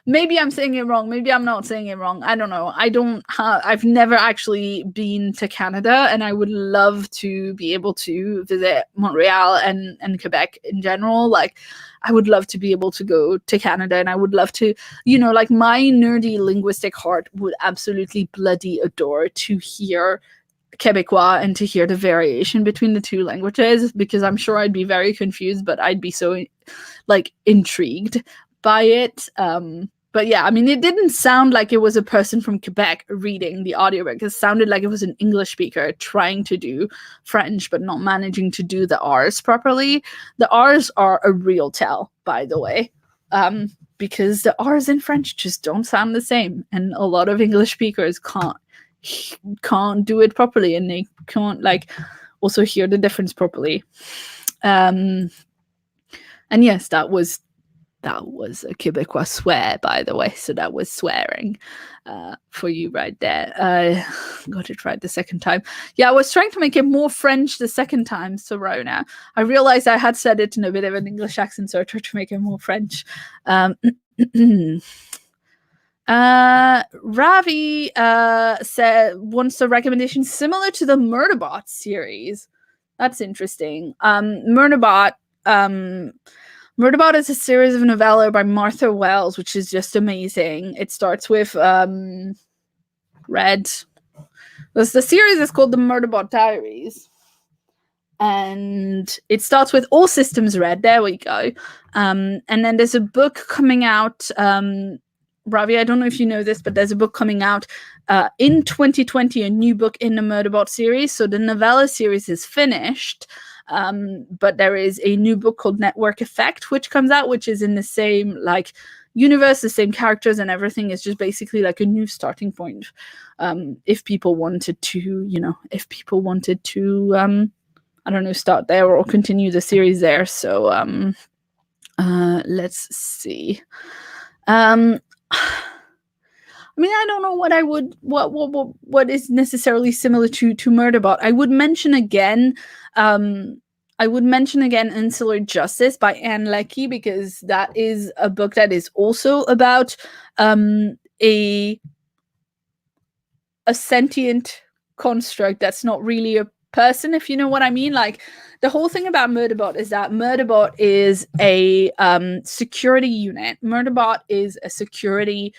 Speaker 1: Maybe I'm saying it wrong. Maybe I'm not saying it wrong. I don't know. I've never actually been to Canada, and I would love to be able to visit Montreal and Quebec in general. Like, I would love to be able to go to Canada, and I would love to, like my nerdy linguistic heart would absolutely bloody adore to hear Quebecois and to hear the variation between the two languages, because I'm sure I'd be very confused, but I'd be so like intrigued by it. But yeah, I mean, it didn't sound like it was a person from Quebec reading the audiobook. It sounded like it was an English speaker trying to do French, but not managing to do the R's properly. The R's are a real tell, by the way, because the R's in French just don't sound the same. And a lot of English speakers can't do it properly, and they can't like also hear the difference properly. And yes, that was a Quebecois swear, by the way, so that was swearing for you right there. Got it right the second time. Yeah, I was trying to make it more French the second time, Serona. I realized I had said it in a bit of an English accent, so I tried to make it more French. Ravi wants a recommendation similar to the Murderbot series. That's interesting. Murderbot is a series of novella by Martha Wells, which is just amazing. It starts with Red. The series is called the Murderbot Diaries. And it starts with All Systems Red. There we go. And then there's a book coming out. Ravi, I don't know if you know this, but there's a book coming out in 2020, a new book in the Murderbot series. So the novella series is finished, but there is a new book called Network Effect, which comes out, which is in the same, like, universe, the same characters and everything. Is just basically like a new starting point. If people wanted to, I don't know, start there or continue the series there. So let's see. I mean, I don't know what is necessarily similar to Murderbot. I would mention again Insular Justice by Anne Leckie, because that is a book that is also about a sentient construct that's not really a person, if you know what I mean. Like, the whole thing about Murderbot is that Murderbot is a security unit. Murderbot is a security,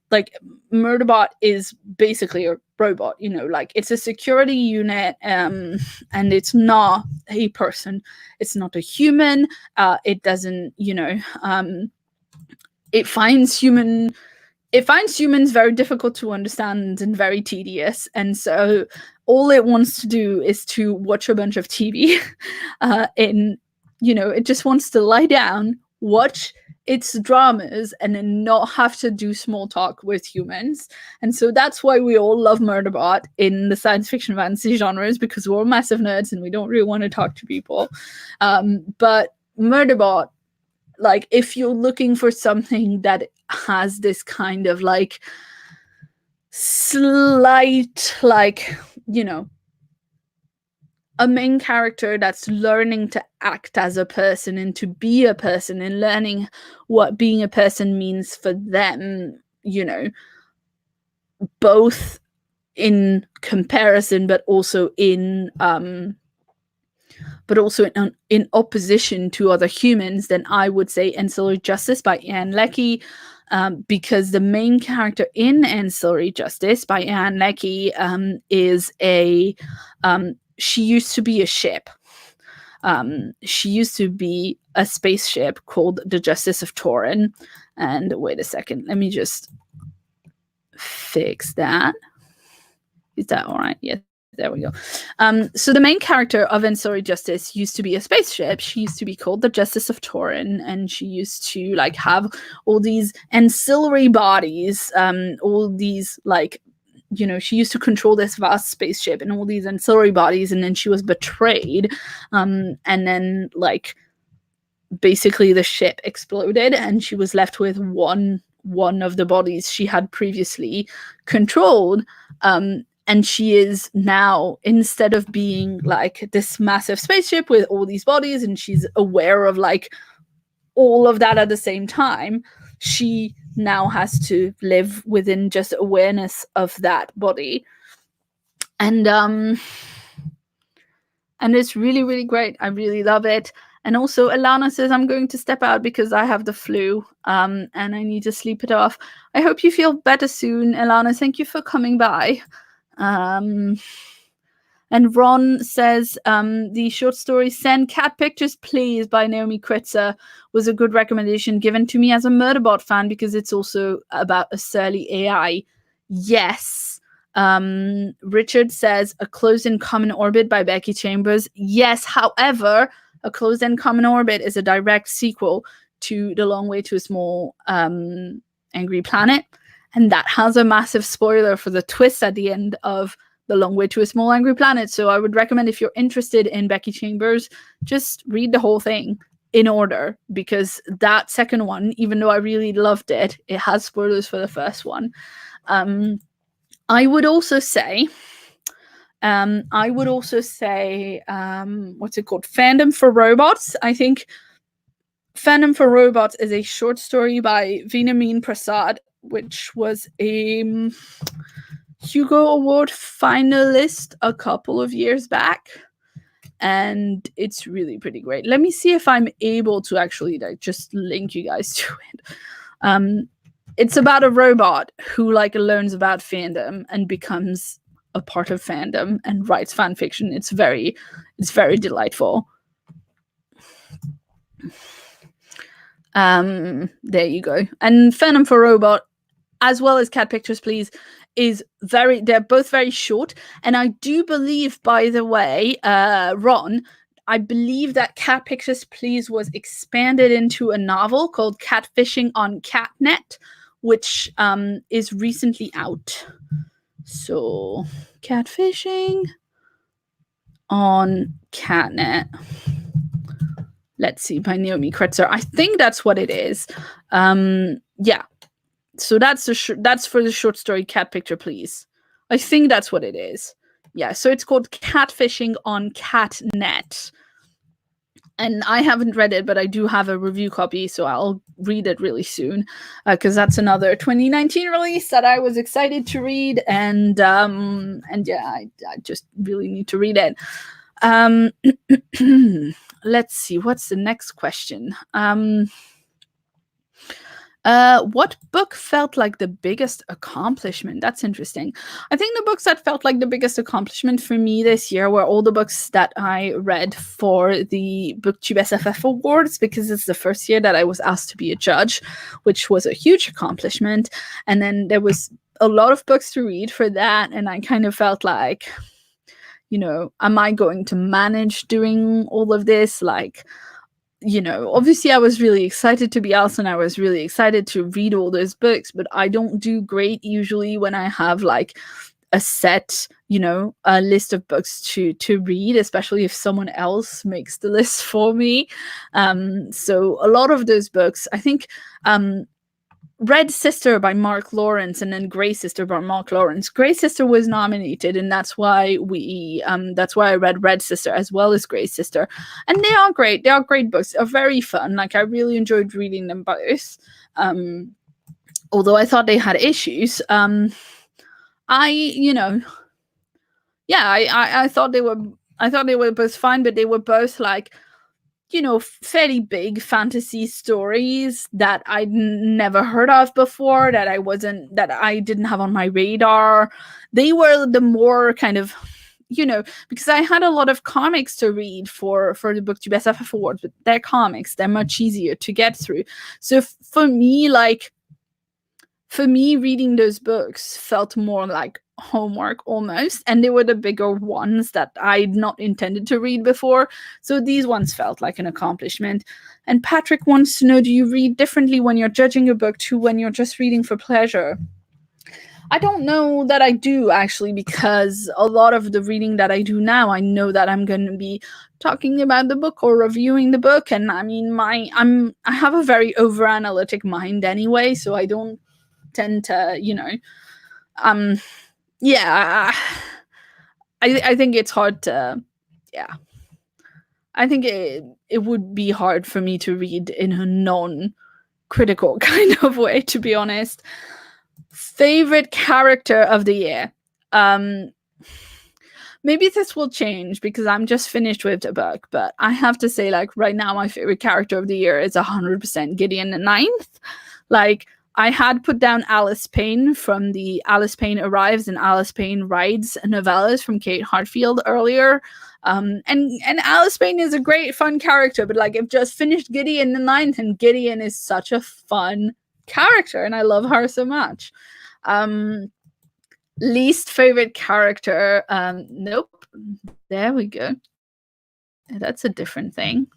Speaker 1: like, Murderbot is basically a robot, like, it's a security unit, and it's not a person. It's not a human. It doesn't, it finds humans very difficult to understand and very tedious. And so all it wants to do is to watch a bunch of TV. It just wants to lie down, watch its dramas, and then not have to do small talk with humans. And so that's why we all love Murderbot in the science fiction fantasy genres, because we're all massive nerds and we don't really want to talk to people. But Murderbot, like, if you're looking for something that has this kind of like slight, like, a main character that's learning to act as a person and to be a person and learning what being a person means for them, both in comparison but also in opposition to other humans, then I would say Ancillary Justice by Anne Leckie, because the main character in Ancillary Justice by Anne Leckie is she used to be a ship. She used to be a spaceship called the Justice of Torin. And wait a second, let me just fix that. Is that all right? Yes. There we go. So the main character of Ancillary Justice used to be a spaceship. She used to be called the Justice of Torin, and she used to like have all these ancillary bodies, all these like, she used to control this vast spaceship and all these ancillary bodies, and then she was betrayed, and then like basically the ship exploded and she was left with one of the bodies she had previously controlled. And she is now, instead of being like this massive spaceship with all these bodies, and she's aware of like all of that at the same time, she now has to live within just awareness of that body. And it's really, really great. I really love it. And also Alana says, I'm going to step out because I have the flu, and I need to sleep it off. I hope you feel better soon, Alana. Thank you for coming by. And Ron says, the short story Send Cat Pictures Please by Naomi Kritzer was a good recommendation given to me as a Murderbot fan, because it's also about a surly AI. Yes. Richard says A Closed in Common Orbit by Becky Chambers. Yes, however, A Closed in Common Orbit is a direct sequel to The Long Way to a Small Angry Planet. And that has a massive spoiler for the twist at the end of The Long Way to a Small Angry Planet. So I would recommend, if you're interested in Becky Chambers, just read the whole thing in order, because that second one, even though I really loved it, it has spoilers for the first one. I would also say, what's it called? Fandom for Robots. I think Fandom for Robots is a short story by Vinameen Prasad, which was a Hugo Award finalist a couple of years back. And it's really pretty great. Let me see if I'm able to actually like just link you guys to it. It's about a robot who like learns about fandom and becomes a part of fandom and writes fan fiction. It's very delightful. There you go. And Fandom for Robot, as well as Cat Pictures Please, they're both very short. And I do believe, by the way, Ron, I believe that Cat Pictures Please was expanded into a novel called Catfishing on Catnet, which is recently out. So, Catfishing on Catnet. Let's see, by Naomi Kretzer. I think that's what it is. Yeah. So that's for the short story Cat Picture Please. I think that's what it is. Yeah, so it's called Catfishing on Catnet. And I haven't read it, but I do have a review copy, so I'll read it really soon, because that's another 2019 release that I was excited to read, and yeah, I just really need to read it. Let's see, what's the next question? What book felt like the biggest accomplishment? That's interesting. I think the books that felt like the biggest accomplishment for me this year were all the books that I read for the BookTube SFF Awards, because it's the first year that I was asked to be a judge, which was a huge accomplishment. And then there was a lot of books to read for that, and I kind of felt like, am I going to manage doing all of this? Like, obviously I was really excited to be asked, and I was really excited to read all those books, but I don't do great usually when I have like a set, a list of books to read, especially if someone else makes the list for me. So a lot of those books, I think, Red Sister by Mark Lawrence and then Grey Sister by Mark Lawrence. Grey Sister was nominated, and that's why I read Red Sister as well as Grey Sister. And they are great. They are great books. They're very fun. Like, I really enjoyed reading them both. Although I thought they had issues. I thought they were both fine, but they were both like, fairly big fantasy stories that I'd never heard of before, that I didn't have on my radar. They were the more kind of, because I had a lot of comics to read for the BookTube SFF Awards, but they're comics, they're much easier to get through. So for me, reading those books felt more like homework almost, and they were the bigger ones that I'd not intended to read before, so these ones felt like an accomplishment. And Patrick wants to know, do you read differently when you're judging a book to when you're just reading for pleasure? I don't know that I do, actually, because a lot of the reading that I do now, I know that I'm going to be talking about the book or reviewing the book, and I mean, I have a very over-analytic mind anyway, so I don't tend to, I think it's hard to, I think it would be hard for me to read in a non-critical kind of way, to be honest. Favorite character of the year? Maybe this will change because I'm just finished with the book, but I have to say, like, right now my favorite character of the year is 100% Gideon the Ninth. Like, I had put down Alice Payne from the Alice Payne Arrives and Alice Payne Rides novellas from Kate Hartfield earlier. And Alice Payne is a great, fun character, but like, I've just finished Gideon the Ninth, and Gideon is such a fun character, and I love her so much. Least favorite character? Nope. There we go. That's a different thing.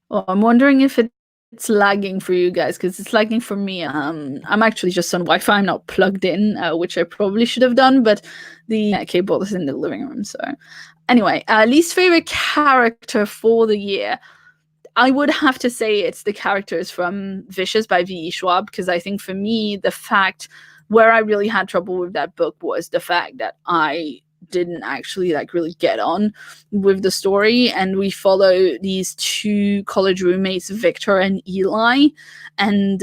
Speaker 1: Well, I'm wondering if it's lagging for you guys, because it's lagging for me. I'm actually just on Wi-Fi. I'm not plugged in, which I probably should have done, but the cable is in the living room. So anyway, least favorite character for the year. I would have to say it's the characters from Vicious by V.E. Schwab, because I think for me, the fact where I really had trouble with that book was the fact that I didn't actually like really get on with the story, and we follow these two college roommates, Victor and Eli, and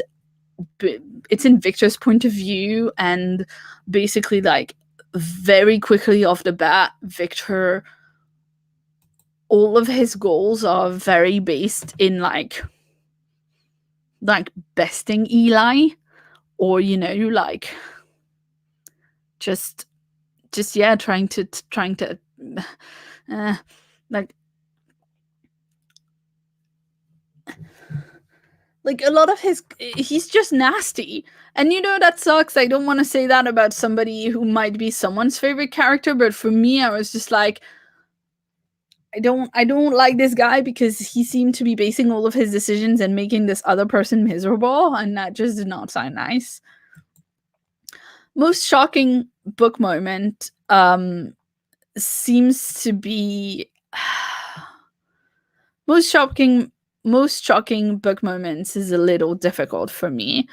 Speaker 1: it's in Victor's point of view, and basically, like, very quickly off the bat, Victor, all of his goals are very based in like besting Eli, or like just trying to like a lot of he's just nasty, and that sucks. I don't want to say that about somebody who might be someone's favorite character, but for me, I was just like, I don't like this guy because he seemed to be basing all of his decisions and making this other person miserable, and that just did not sound nice. Most shocking book moment seems to be most shocking book moments is a little difficult for me,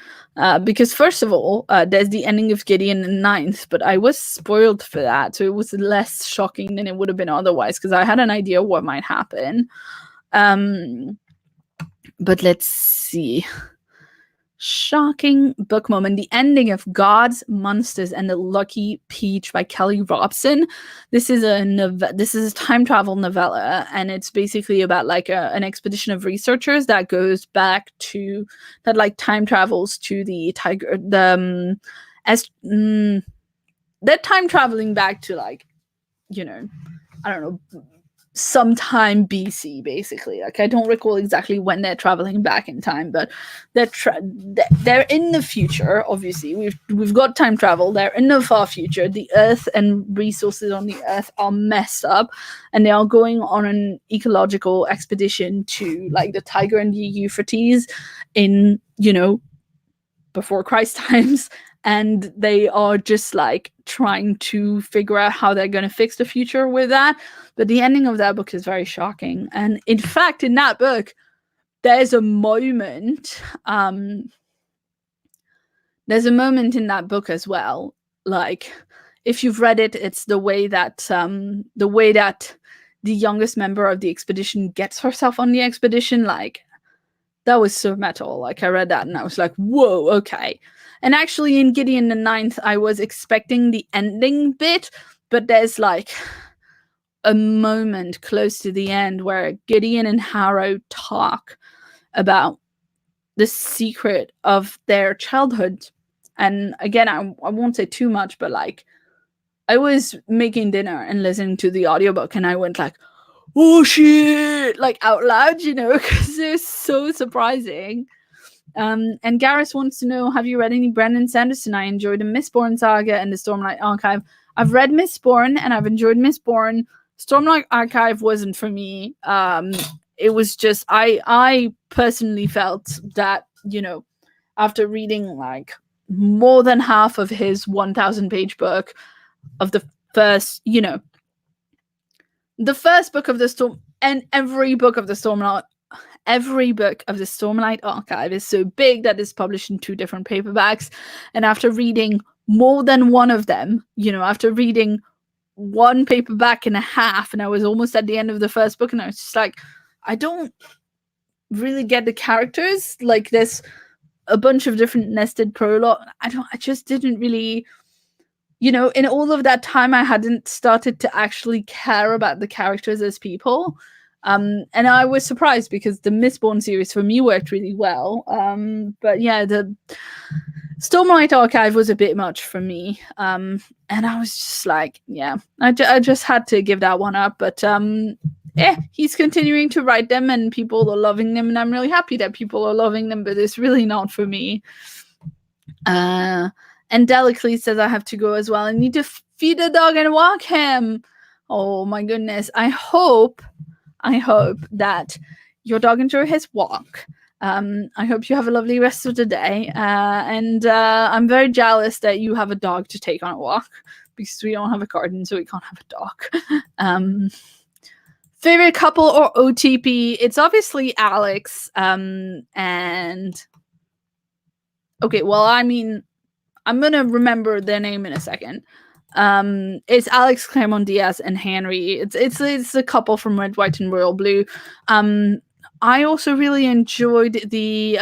Speaker 1: because first of all, there's the ending of Gideon in ninth, but I was spoiled for that, so it was less shocking than it would have been otherwise, because I had an idea what might happen. But let's see. Shocking book moment: the ending of Gods, Monsters, and the Lucky Peach by Kelly Robson. This is a time travel novella, and it's basically about like an expedition of researchers that goes back to that time travels to the tiger they're time traveling back to I don't know, sometime BC, basically. Like, I don't recall exactly when they're traveling back in time, but they're in the future. Obviously, we've got time travel. They're in the far future. The Earth and resources on the Earth are messed up, and they are going on an ecological expedition to the Tiger and the Euphrates in before Christ times. And they are just trying to figure out how they're going to fix the future with that. But the ending of that book is very shocking. And in fact, in that book, there's a moment in that book as well. If you've read it, it's the way that the youngest member of the expedition gets herself on the expedition. That was so metal. I read that and I was like, whoa, okay. And actually in Gideon the Ninth, I was expecting the ending bit, but there's a moment close to the end where Gideon and Harrow talk about the secret of their childhood. And again, I won't say too much, but I was making dinner and listening to the audiobook and I went oh shit, out loud, because it was so surprising. And Gareth wants to know, have you read any Brandon Sanderson? I enjoyed the Mistborn saga and the Stormlight Archive. I've read Mistborn and I've enjoyed Mistborn. Stormlight Archive wasn't for me. It was just, I personally felt that, after reading more than half of his 1,000-page book of the first, the first book of the Storm, and every book of the Stormlight Archive is so big that it's published in 2 different paperbacks. And after reading more than one of them, after reading 1 paperback and a half, and I was almost at the end of the first book, and I was just I don't really get the characters. There's a bunch of different nested prologue. I just didn't really, in all of that time, I hadn't started to actually care about the characters as people. And I was surprised because the Mistborn series for me worked really well. But yeah, the Stormlight Archive was a bit much for me. And I was just I just had to give that one up. But he's continuing to write them and people are loving them. And I'm really happy that people are loving them, but it's really not for me. And Delicately says I have to go as well. I need to feed the dog and walk him. Oh my goodness. I hope that your dog enjoy his walk. I hope you have a lovely rest of the day. And I'm very jealous that you have a dog to take on a walk because we don't have a garden, so we can't have a dog. Favorite couple or OTP? It's obviously Alex. And okay, well, I mean, I'm gonna remember their name in a second. It's Alex Claremont Diaz and Henry. It's a couple from Red, White, and Royal Blue. I also really enjoyed the.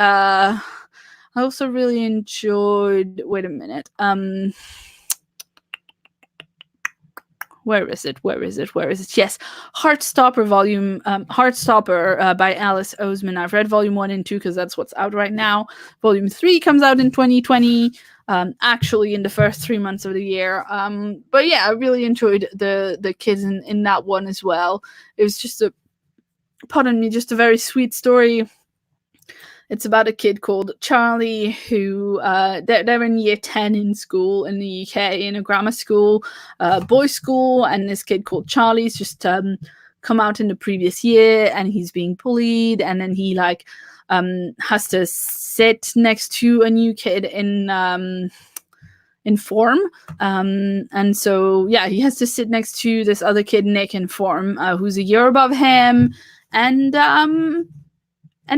Speaker 1: Wait a minute. Where is it? Yes, Heartstopper by Alice Oseman. I've read volume 1 and 2 because that's what's out right now. Volume 3 comes out in 2020. Actually in the first 3 months of the year. But yeah, I really enjoyed the kids in that one as well. It was just a very sweet story. It's about a kid called Charlie who they're in year 10 in school in the UK in a grammar school, boys' school, and this kid called Charlie's just come out in the previous year, and he's being bullied, and then he like has to sit next to a new kid in form, and so yeah, he has to sit next to this other kid, Nick, in form, who's a year above him, and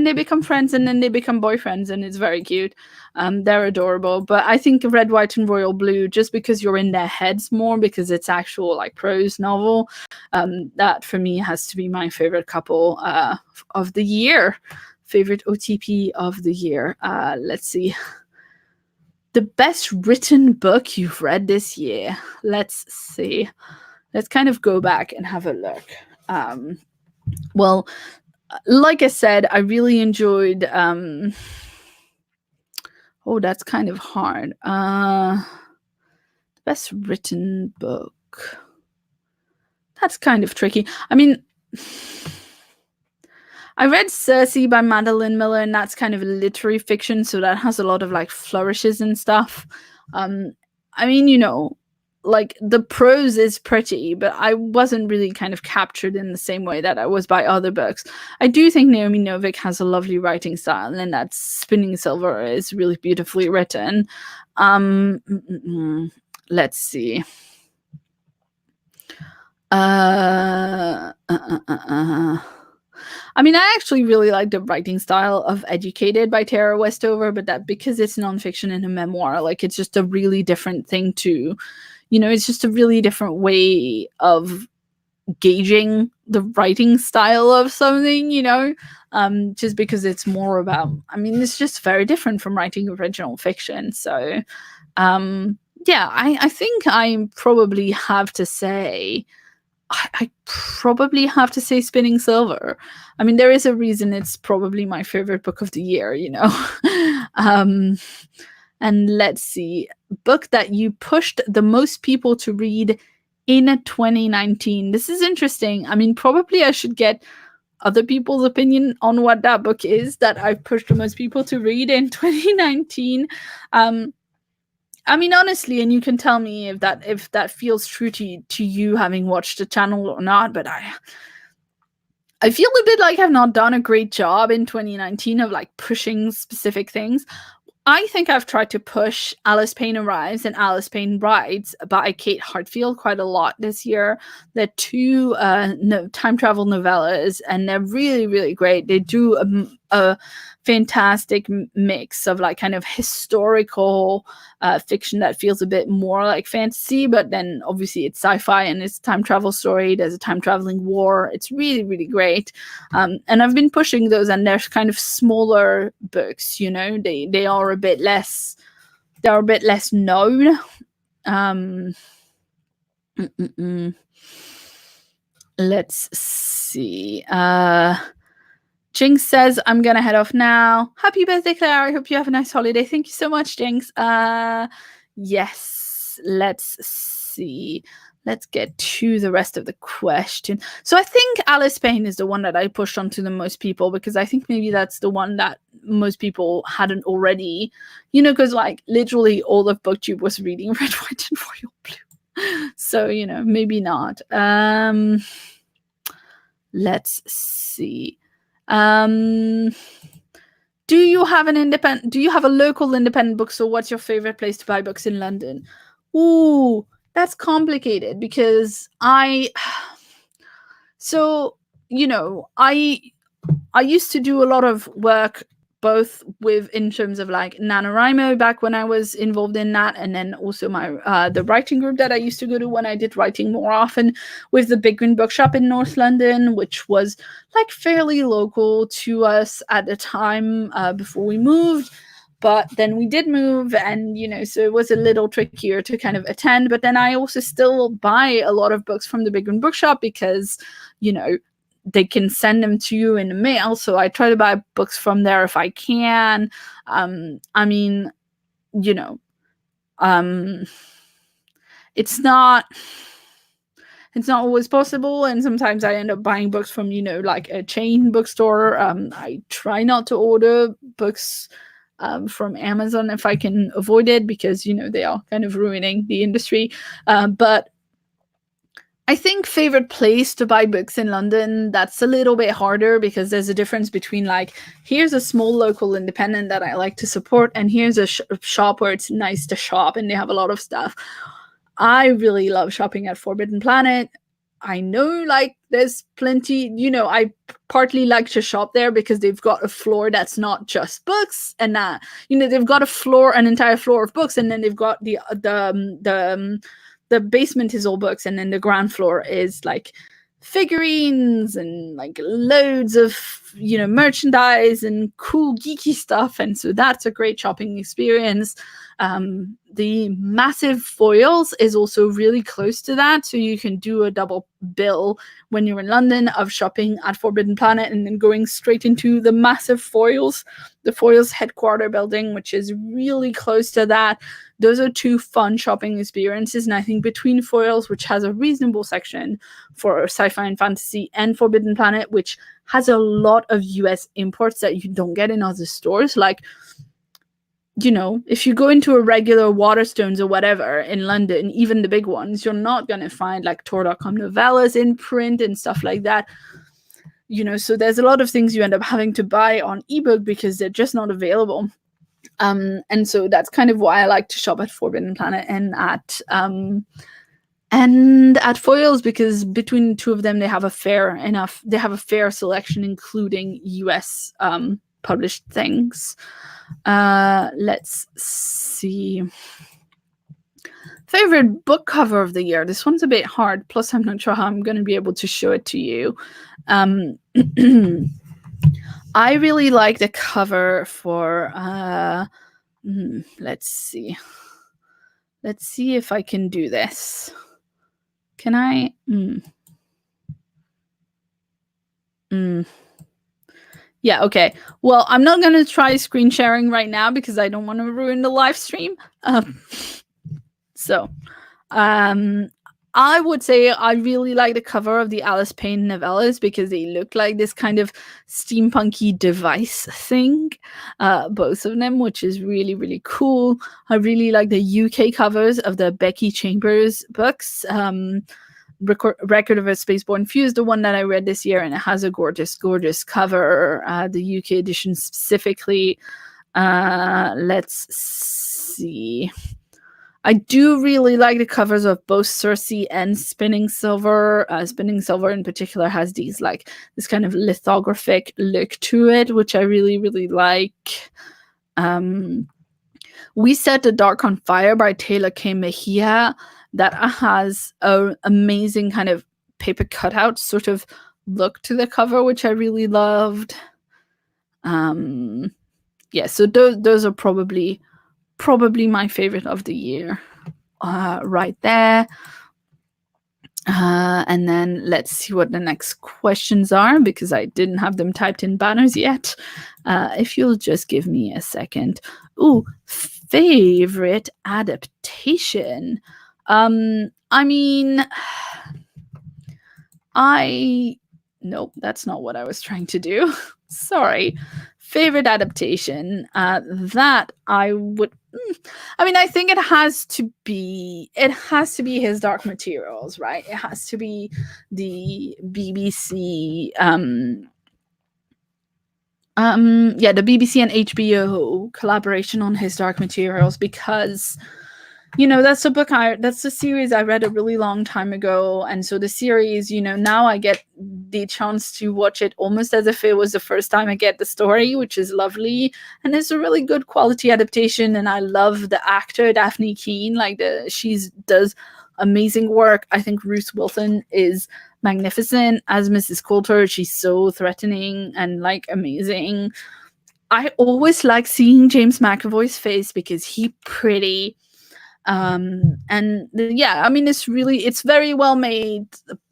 Speaker 1: they become friends, and then they become boyfriends, and it's very cute. They're adorable. But I think Red, White, and Royal Blue, just because you're in their heads more, because it's actual like prose novel, that for me has to be my favorite couple of the year, favorite OTP of the year. Let's see. The best written book you've read this year. Let's see. Let's kind of go back and have a look. Well, like I said, I really enjoyed oh, that's kind of hard. Best written book. That's kind of tricky. I mean, I read Circe by Madeline Miller, and that's kind of literary fiction, so that has a lot of like flourishes and stuff. I mean, you know, like the prose is pretty, but I wasn't really kind of captured in the same way that I was by other books. I do think Naomi Novik has a lovely writing style, and that Spinning Silver is really beautifully written. Let's see. I mean, I actually really like the writing style of Educated by Tara Westover, but that because it's nonfiction and a memoir, like it's just a really different thing to, you know, it's just a really different way of gauging the writing style of something, you know, just because it's more about, I mean, it's just very different from writing original fiction. So, yeah, I think I probably have to say, I probably have to say Spinning Silver. I mean, there is a reason it's probably my favorite book of the year, you know. And let's see, book that you pushed the most people to read in 2019. This is interesting. I mean, probably I should get other people's opinion on what that book is that I've pushed the most people to read in 2019. I mean, honestly, and you can tell me if that feels true to you having watched the channel or not, but I feel a bit like I've not done a great job in 2019 of like pushing specific things. I think I've tried to push Alice Payne Arrives and Alice Payne Rides by Kate Hartfield quite a lot this year. They're two time travel novellas, and they're really, really great. They do a fantastic mix of like kind of historical fiction that feels a bit more like fantasy, but then obviously it's sci-fi and it's a time travel story. There's a time traveling war. It's really, really great. And I've been pushing those, and they're kind of smaller books, you know, they are a bit less known. Let's see. Jinx says, I'm gonna head off now. Happy birthday, Claire. I hope you have a nice holiday. Thank you so much, Jinx. Yes, let's see. Let's get to the rest of the question. So I think Alice Payne is the one that I pushed onto the most people, because I think maybe that's the one that most people hadn't already, you know, because like literally all of BookTube was reading Red, White, and Royal Blue. So, you know, maybe not. Let's see. Do you have a local independent bookstore? What's your favorite place to buy books in London? Ooh, that's complicated, because so, you know, I used to do a lot of work both with in terms of like NaNoWriMo back when I was involved in that, and then also my the writing group that I used to go to when I did writing more often with the Big Green Bookshop in North London, which was like fairly local to us at the time before we moved. But then we did move, and you know, so it was a little trickier to kind of attend. But then I also still buy a lot of books from the Big Green Bookshop because, you know, they can send them to you in the mail. So I try to buy books from there if I can. I mean, you know, it's not always possible. And sometimes I end up buying books from, you know, like a chain bookstore. I try not to order books from Amazon if I can avoid it, because, you know, they are kind of ruining the industry. But I think favorite place to buy books in London, that's a little bit harder because there's a difference between like, here's a small local independent that I like to support, and here's a shop where it's nice to shop and they have a lot of stuff. I really love shopping at Forbidden Planet. I know like there's plenty, I partly like to shop there because they've got a floor that's not just books, and they've got an entire floor of books, and then they've got the basement is all books, and then the ground floor is like figurines and like loads of merchandise and cool geeky stuff, and so that's a great shopping experience. The massive foils is also really close to that, so you can do a double bill when you're in London of shopping at Forbidden Planet and then going straight into the massive foils, the foils headquarter building, which is really close to that. Those are two fun shopping experiences, and I think between foils, which has a reasonable section for sci-fi and fantasy, and Forbidden Planet, which has a lot of US imports that you don't get in other stores, like if you go into a regular Waterstones or whatever in London, even the big ones, you're not going to find like Tor.com novellas in print and stuff like that. So there's a lot of things you end up having to buy on ebook because they're just not available. And so that's kind of why I like to shop at Forbidden Planet and at Foils, because between the two of them, they have a fair selection, including US published things. Let's see. Favorite book cover of the year. This one's a bit hard. Plus, I'm not sure how I'm going to be able to show it to you. I really like the cover for. Let's see. Let's see if I can do this. Can I? Yeah, okay. Well, I'm not going to try screen sharing right now because I don't want to ruin the live stream. I would say I really like the cover of the Alice Payne novellas because they look like this kind of steampunky device thing, both of them, which is really, really cool. I really like the UK covers of the Becky Chambers books. Record of a Spaceborne Fuse, the one that I read this year, and it has a gorgeous, gorgeous cover. The UK edition specifically. Let's see. I do really like the covers of both Circe and Spinning Silver. Spinning Silver in particular has this kind of lithographic look to it, which I really, really like. We Set the Dark on Fire by Taylor K. Mejia, that has an amazing kind of paper cutout sort of look to the cover, which I really loved. So those are probably my favorite of the year, right there. And then let's see what the next questions are, because I didn't have them typed in banners yet. If you'll just give me a second. Ooh, favorite adaptation. Nope, that's not what I was trying to do. Sorry. Favorite adaptation, that I would, I think it has to be His Dark Materials, right? It has to be the BBC, the BBC and HBO collaboration on His Dark Materials, because that's a series I read a really long time ago. And so the series, now I get the chance to watch it almost as if it was the first time I get the story, which is lovely. And it's a really good quality adaptation. And I love the actor, Daphne Keane. She does amazing work. I think Ruth Wilson is magnificent as Mrs. Coulter. She's so threatening and amazing. I always like seeing James McAvoy's face because he's pretty. It's very well made.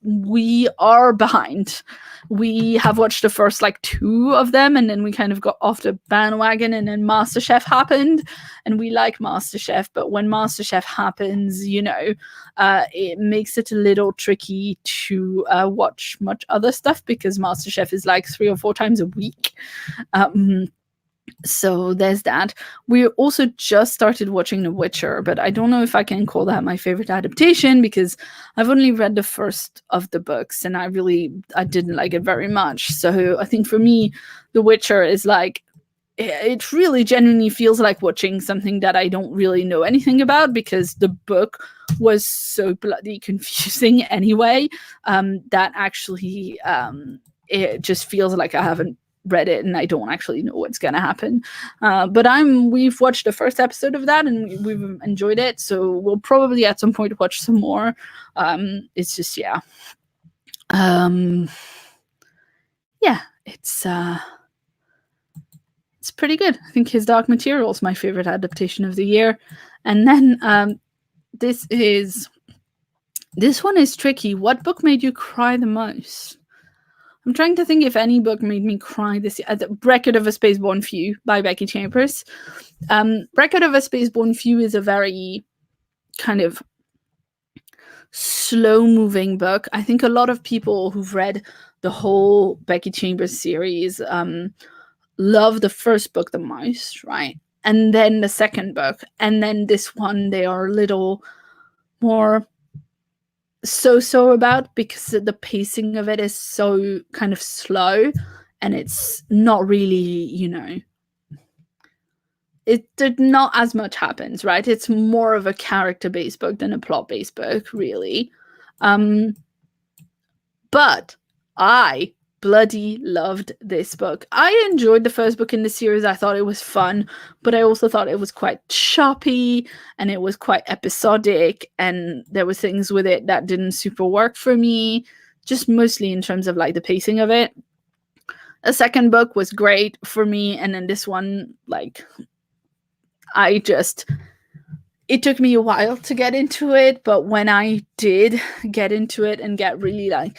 Speaker 1: We are behind. We have watched the first 2 of them, and then we kind of got off the bandwagon, and then MasterChef happened, and we like MasterChef, but when MasterChef happens, it makes it a little tricky to watch much other stuff because MasterChef is 3 or 4 times a week. So there's that. We also just started watching The Witcher, but I don't know if I can call that my favorite adaptation because I've only read the first of the books and I didn't like it very much. So I think for me, The Witcher is like, it really genuinely feels like watching something that I don't really know anything about because the book was so bloody confusing anyway, that actually it just feels like I haven't read it and I don't actually know what's going to happen. But we've watched the first episode of that and we've enjoyed it, so we'll probably at some point watch some more. It's just yeah, it's pretty good. I think His Dark Material is my favorite adaptation of the year. And then this one is tricky. What book made you cry the most? I'm trying to think if any book made me cry this year. Record of a Spaceborne Few by Becky Chambers. Record of a Spaceborne Few is a very kind of slow-moving book. I think a lot of people who've read the whole Becky Chambers series love the first book the most, right? And then the second book. And then this one, they are a little more so about because the pacing of it is so kind of slow and it's not really, it did not as much happens, right? It's more of a character-based book than a plot-based book, really. But I bloody loved this book. I enjoyed the first book in the series. I thought it was fun, but I also thought it was quite choppy and it was quite episodic and there were things with it that didn't super work for me, just mostly in terms of like the pacing of it. The second book was great for me, and then this one, like, it took me a while to get into it, but when I did get into it and get really like,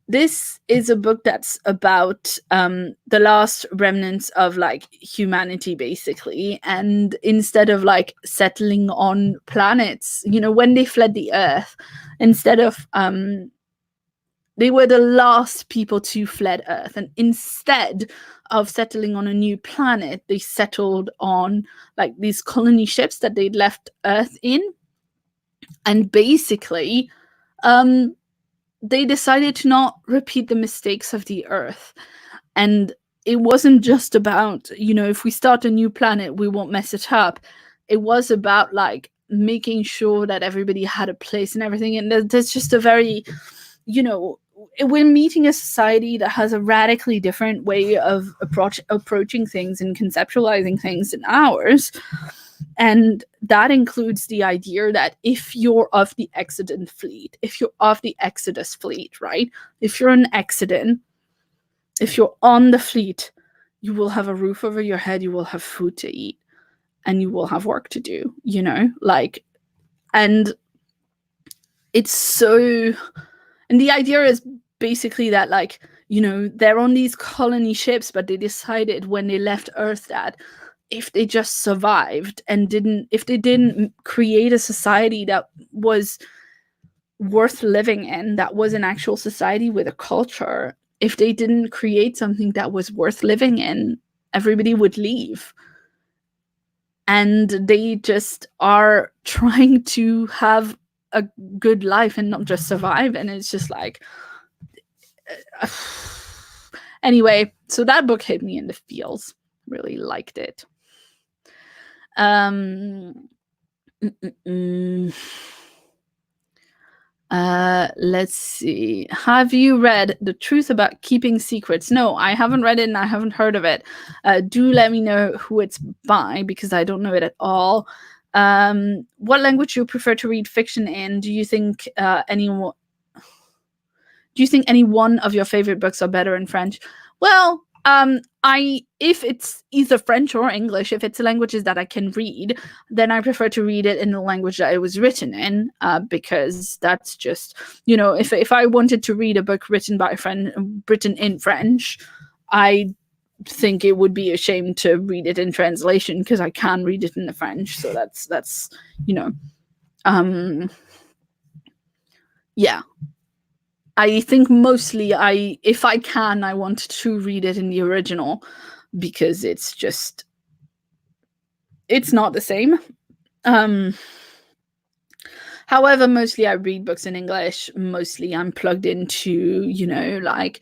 Speaker 1: this is a book that's about the last remnants of like humanity, basically. And instead of like settling on planets, when they fled the Earth, instead of they were the last people to fled Earth, and instead of settling on a new planet, they settled on like these colony ships that they'd left Earth in, and basically they decided to not repeat the mistakes of the Earth. And it wasn't just about, if we start a new planet, we won't mess it up. It was about like making sure that everybody had a place and everything. And there's just a very, we're meeting a society that has a radically different way of approaching things and conceptualizing things than ours. And that includes the idea that if you're of the Exodus fleet, right? If you're an Exodus, if you're on the fleet, you will have a roof over your head, you will have food to eat, and you will have work to do, like, and it's so, and the idea is basically that, like, they're on these colony ships, but they decided when they left Earth that if they just survived and if they didn't create a society that was worth living in, that was an actual society with a culture, if they didn't create something that was worth living in, everybody would leave. And they just are trying to have a good life and not just survive. And it's just like, anyway, so that book hit me in the feels. Really liked it. Let's see. Have you read The Truth About Keeping Secrets? No, I haven't read it and I haven't heard of it. Do let me know who it's by because I don't know it at all. What language do you prefer to read fiction in? Do you think any one of your favorite books are better in French? Well, if it's either French or English, if it's languages that I can read, then I prefer to read it in the language that it was written in, because that's just, if I wanted to read a book written in French, I think it would be a shame to read it in translation because I can read it in the French. So that's yeah. I think mostly if I can, I want to read it in the original. because it's not the same. However, mostly I read books in English. Mostly I'm plugged into, like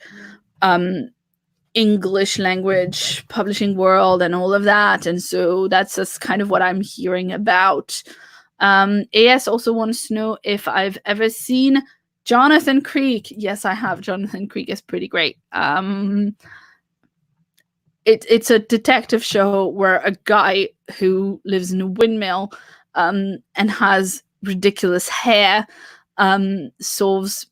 Speaker 1: English language publishing world and all of that. And so that's just kind of what I'm hearing about. AS also wants to know if I've ever seen Jonathan Creek. Yes, I have. Jonathan Creek is pretty great. It's a detective show where a guy who lives in a windmill and has ridiculous hair solves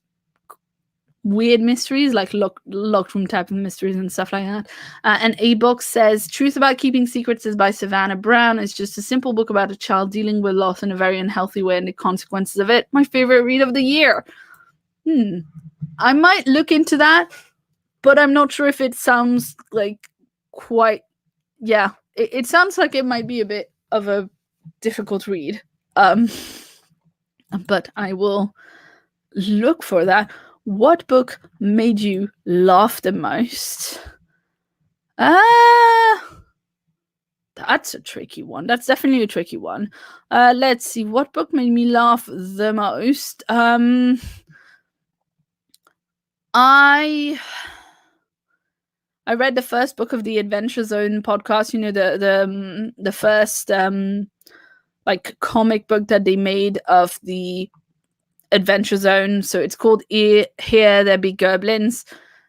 Speaker 1: weird mysteries, like locked room type of mysteries and stuff like that. And a book says Truth About Keeping Secrets is by Savannah Brown. It's just a simple book about a child dealing with loss in a very unhealthy way and the consequences of it. My favorite read of the year. I might look into that, but I'm not sure if it sounds like quite, yeah, it sounds like it might be a bit of a difficult read. But I will look for that. What book made you laugh the most? That's a tricky one. That's definitely a tricky one. Let's see. What book made me laugh the most? I read the first book of the Adventure Zone podcast. The first like comic book that they made of the Adventure Zone. So it's called Here There Be Goblins,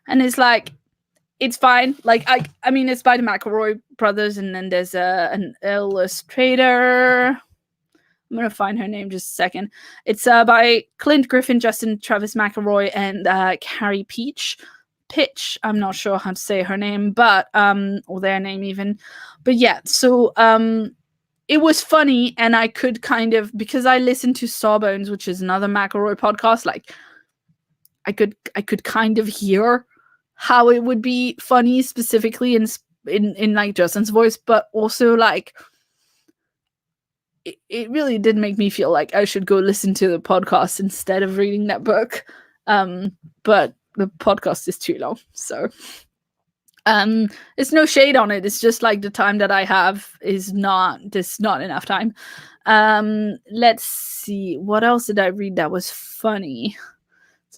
Speaker 1: and it's like, it's fine. Like I mean, it's by the McElroy brothers, and then there's an illustrator. I'm gonna find her name just a second. It's by Clint Griffin, Justin Travis McElroy, and Carrie Pitch. I'm not sure how to say her name, but or their name even. But yeah, so it was funny, and I could kind of, because I listened to Sawbones, which is another McElroy podcast, like I could kind of hear how it would be funny specifically in like Justin's voice, but also like it really did make me feel like I should go listen to the podcast instead of reading that book. But the podcast is too long, so it's no shade on it. It's just like the time that I have is not enough time. Let's see, what else did I read that was funny?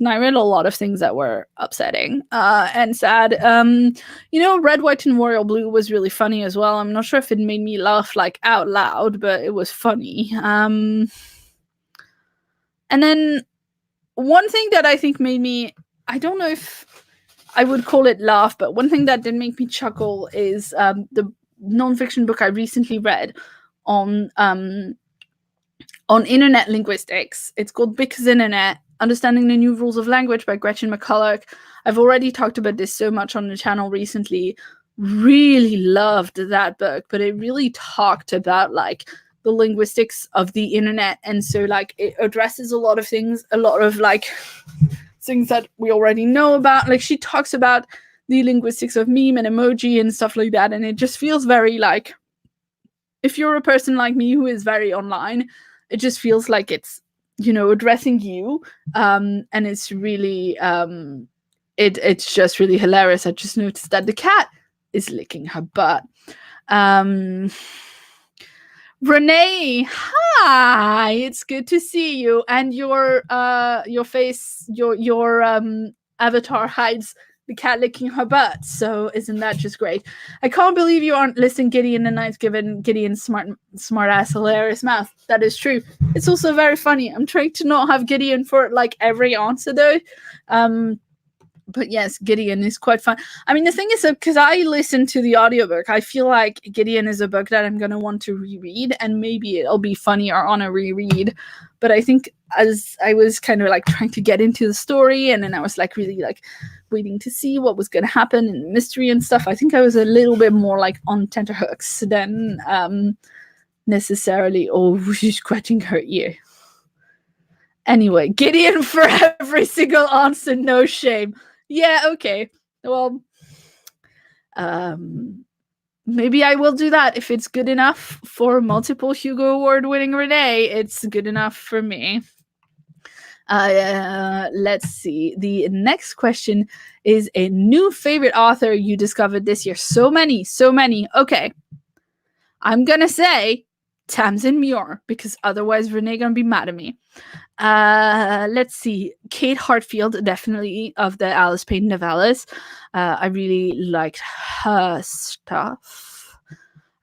Speaker 1: And I read a lot of things that were upsetting and sad. Red, White, and Royal Blue was really funny as well. I'm not sure if it made me laugh like out loud, but it was funny. And then one thing that I think made me, I don't know if I would call it laugh, but one thing that did make me chuckle is the nonfiction book I recently read on internet linguistics. It's called Because Internet: Understanding the New Rules of Language by Gretchen McCulloch. I've already talked about this so much on the channel recently. Really loved that book, but it really talked about like the linguistics of the internet, and so like it addresses a lot of things, a lot of like things that we already know about. Like she talks about the linguistics of meme and emoji and stuff like that, and it just feels very like, if you're a person like me who is very online, it just feels like it's, addressing you, and it's really it's just really hilarious. I just noticed that the cat is licking her butt. Renee, hi, it's good to see you, and your face, your avatar hides the cat licking her butt, so isn't that just great? I can't believe you aren't listing Gideon and I've given Gideon's smart ass hilarious mouth. That is true. It's also very funny. I'm trying to not have Gideon for like every answer though. But yes, Gideon is quite fun. I mean, the thing is that because I listened to the audiobook, I feel like Gideon is a book that I'm going to want to reread, and maybe it'll be funnier on a reread. But I think as I was kind of like trying to get into the story, and then I was like really like waiting to see what was going to happen and the mystery and stuff, I think I was a little bit more like on tenterhooks than necessarily, oh, she's scratching her ear. Anyway, Gideon for every single answer, no shame. Yeah, okay. Well, maybe I will do that. If it's good enough for multiple Hugo Award winning Renee, it's good enough for me. Let's see. The next question is a new favorite author you discovered this year. So many. Okay. I'm gonna say Tamsin Muir, because otherwise Renee gonna be mad at me. Let's see. Kate Hartfield, definitely, of the Alice Payne novellas. I really liked her stuff.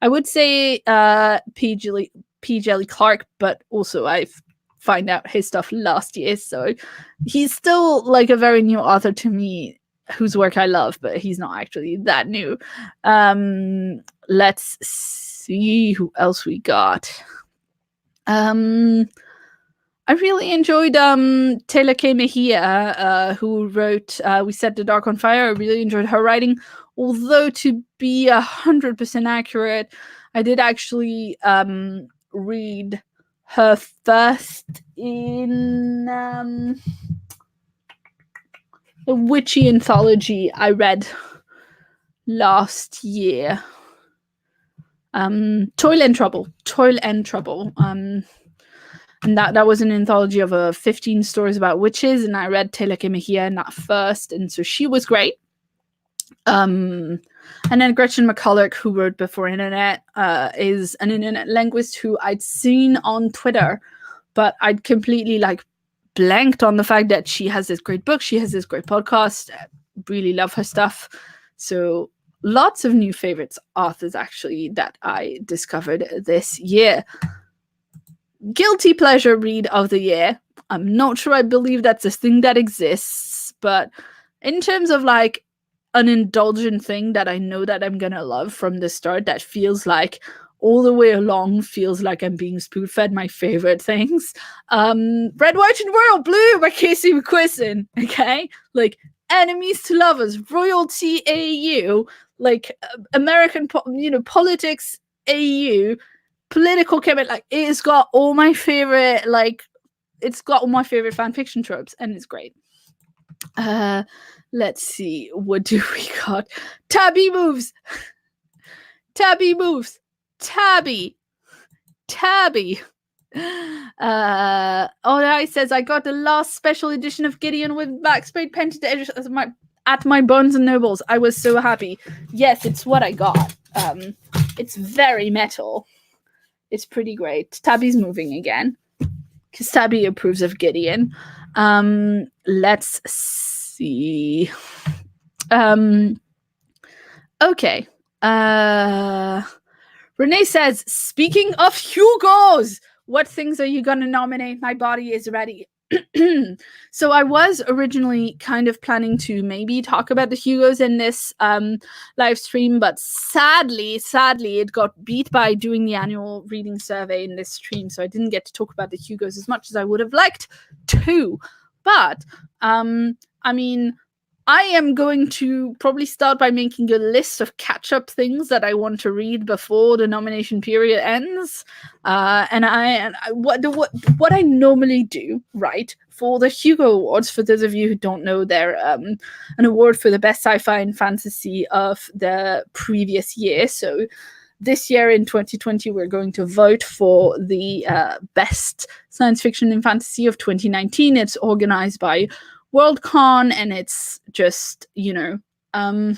Speaker 1: I would say P. Jelly Clark, but also I've find out his stuff last year, so he's still like a very new author to me, whose work I love, but he's not actually that new. Let's see who else we got. I really enjoyed Taylor K. Mejia, who wrote We Set the Dark on Fire. I really enjoyed her writing, although to be 100% accurate, I did actually read her first in the witchy anthology I read last year. Toil and Trouble. And that was an anthology of 15 stories about witches, and I read Taylor K. Mejia in that first, and so she was great. And then Gretchen McCulloch, who wrote Before Internet, is an internet linguist who I'd seen on Twitter, but I'd completely blanked on the fact that she has this great book, she has this great podcast. I really love her stuff. So lots of new favorites authors actually that I discovered this year. Guilty pleasure read of the year. I'm not sure I believe that's a thing that exists, but in terms of an indulgent thing that I know that I'm gonna love from the start, that feels like all the way along feels like I'm being spoon-fed my favorite things. Red, White, and Royal Blue by Casey McQuiston. Okay, Enemies to Lovers, Royalty AU, American politics AU, political cabinet. It's got all my favorite it's got all my favorite fan fiction tropes, and it's great. Let's see, what do we got? Tabby moves. Alright, says I got the last special edition of Gideon with backspace painted edges at my Barnes and Nobles. I was so happy. Yes, it's what I got. It's very metal. It's pretty great. Tabby's moving again, because Tabby approves of Gideon. Let's see. Okay. Renee says, speaking of Hugos, what things are you gonna nominate? My body is ready. So I was originally kind of planning to maybe talk about the Hugos in this live stream, but sadly it got beat by doing the annual reading survey in this stream, so I didn't get to talk about the Hugos as much as I would have liked to. But I mean, I am going to probably start by making a list of catch-up things that I want to read before the nomination period ends. What I normally do, right, for the Hugo Awards, for those of you who don't know, they're an award for the best sci-fi and fantasy of the previous year. So this year in 2020, we're going to vote for the best science fiction and fantasy of 2019. It's organized by Worldcon, and it's just, it's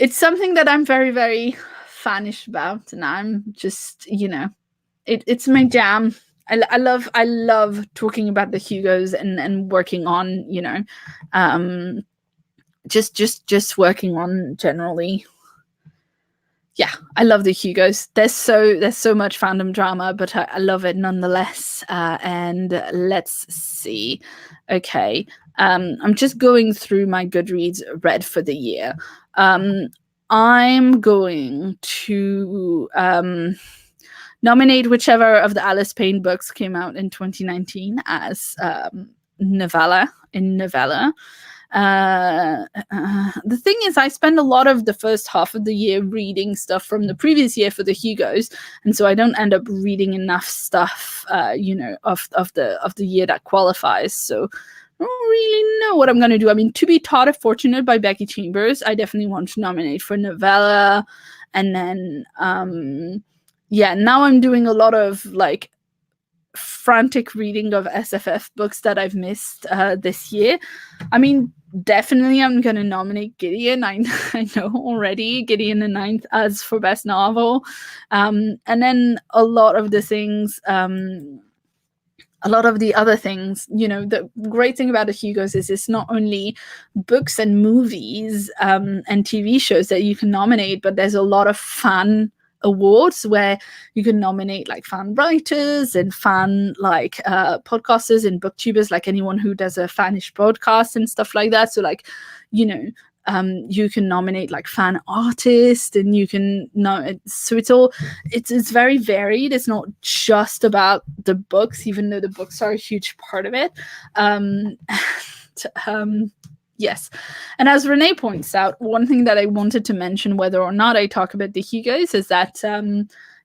Speaker 1: something that I'm very, very fanish about, and I'm just, it's my jam. I love talking about the Hugos and working on, just working on generally. Yeah, I love the Hugos. There's so much fandom drama, but I love it nonetheless. And let's see. Okay, I'm just going through my Goodreads read for the year. I'm going to nominate whichever of the Alice Payne books came out in 2019 as novella. The thing is, I spend a lot of the first half of the year reading stuff from the previous year for the Hugos, and so I don't end up reading enough stuff, of the year that qualifies. So I don't really know what I'm gonna do. I mean, To Be Taught If Fortunate by Becky Chambers, I definitely want to nominate for novella, and then now I'm doing a lot of frantic reading of SFF books that I've missed this year. I mean, definitely I'm going to nominate Gideon. I know already Gideon the Ninth as for best novel. And then a lot of the things, a lot of the other things, the great thing about the Hugos is it's not only books and movies and TV shows that you can nominate, but there's a lot of fan awards where you can nominate like fan writers and fan like podcasters and booktubers, like anyone who does a fanish podcast and stuff like that. So like, you can nominate like fan artists, and you can so it's very varied. It's not just about the books, even though the books are a huge part of it. Yes. And as Renee points out, one thing that I wanted to mention, whether or not I talk about the Hugos, is that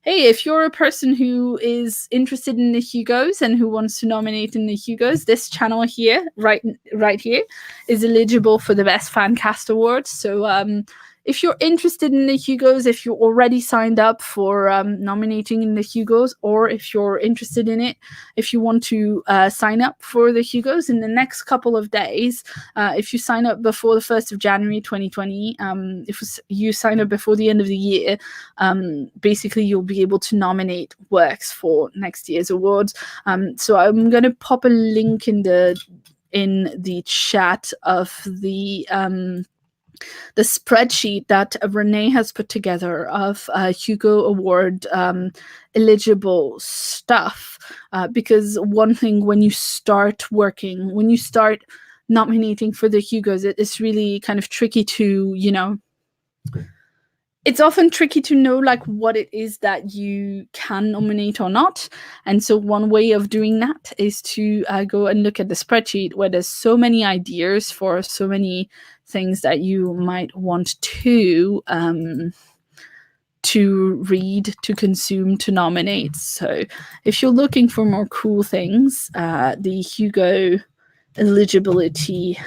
Speaker 1: hey, if you're a person who is interested in the Hugos and who wants to nominate in the Hugos, this channel here, right here, is eligible for the Best Fancast Awards. So if you're interested in the Hugos, if you're already signed up for nominating in the Hugos, or if you're interested in it, if you want to sign up for the Hugos in the next couple of days, if you sign up before the 1st of January 2020, if you sign up before the end of the year, basically you'll be able to nominate works for next year's awards. So I'm going to pop a link in the chat of the spreadsheet that Renee has put together of Hugo Award eligible stuff. Because one thing, when you start nominating for the Hugos, it's really kind of tricky to, it's often tricky to know like what it is that you can nominate or not. And so one way of doing that is to go and look at the spreadsheet, where there's so many ideas for so many things that you might want to read, to consume, to nominate. So if you're looking for more cool things, the Hugo eligibility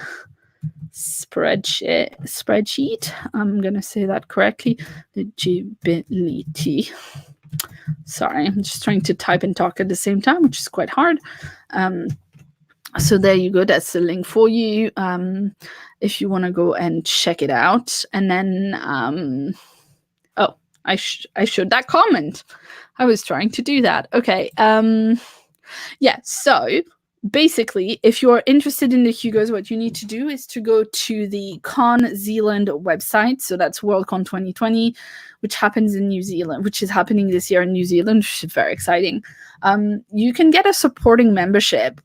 Speaker 1: spreadsheet, I'm gonna say that correctly, eligibility, sorry, I'm just trying to type and talk at the same time, which is quite hard. So there you go, that's the link for you if you want to go and check it out. And then oh, I showed that comment. I was trying to do that. Okay. Yeah, so basically, if you're interested in the Hugos, what you need to do is to go to the Con Zealand website. So that's Worldcon 2020, which happens in New Zealand, which is happening this year in New Zealand, which is very exciting. You can get a supporting membership.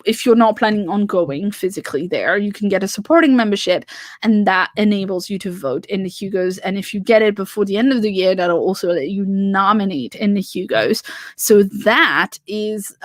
Speaker 1: If you're not planning on going physically there, you can get a supporting membership, and that enables you to vote in the Hugos. And if you get it before the end of the year, that'll also let you nominate in the Hugos. So that is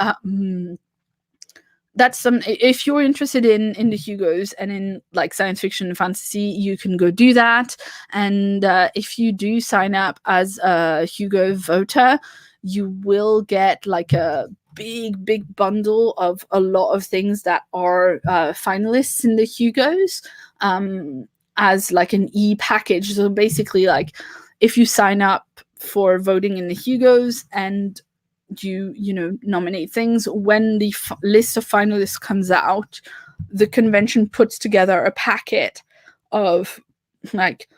Speaker 1: that's some, if you're interested in the Hugos and in like science fiction and fantasy, you can go do that. And if you do sign up as a Hugo voter, you will get like a big bundle of a lot of things that are finalists in the Hugos as like an e-package. So basically, like if you sign up for voting in the Hugos and you nominate things, when the list of finalists comes out, the convention puts together a packet of like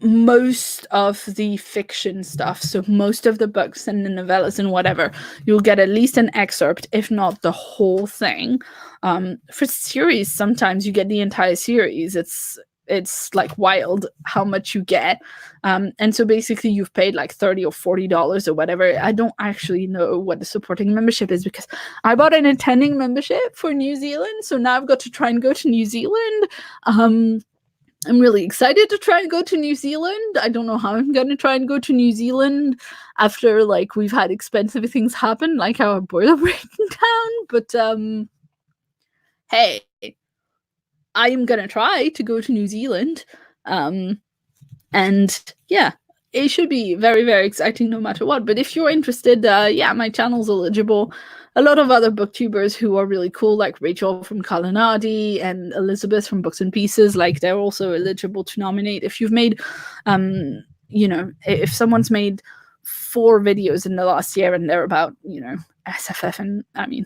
Speaker 1: most of the fiction stuff, so most of the books and the novellas and whatever, you'll get at least an excerpt, if not the whole thing. For series, sometimes you get the entire series. It's like wild how much you get. And so basically you've paid like $30 or $40 or whatever. I don't actually know what the supporting membership is, because I bought an attending membership for New Zealand, so now I've got to try and go to New Zealand. I'm really excited to try and go to New Zealand. I don't know how I'm going to try and go to New Zealand after like we've had expensive things happen, like our boiler breaking down. But hey, I am going to try to go to New Zealand. And yeah, it should be very, very exciting no matter what. But if you're interested, yeah, my channel's eligible. A lot of other booktubers who are really cool, like Rachel from Kalanadi and Elizabeth from Books and Pieces, like they're also eligible to nominate. If you've made, if someone's made 4 videos in the last year, and they're about, SFF, and I mean,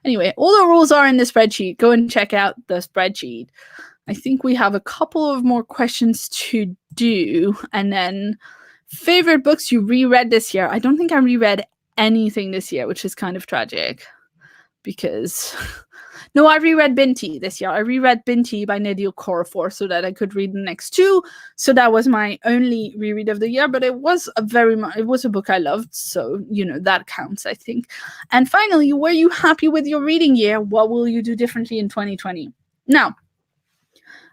Speaker 1: anyway, all the rules are in the spreadsheet. Go and check out the spreadsheet. I think we have a couple of more questions to do, and then favorite books you reread this year. I don't think I reread anything this year, which is kind of tragic, because no, I reread Binti this year. I reread Binti by Nadil Korafor so that I could read the next 2. So that was my only reread of the year, but it was a book I loved, so that counts, I think. And finally, were you happy with your reading year? What will you do differently in 2020? Now,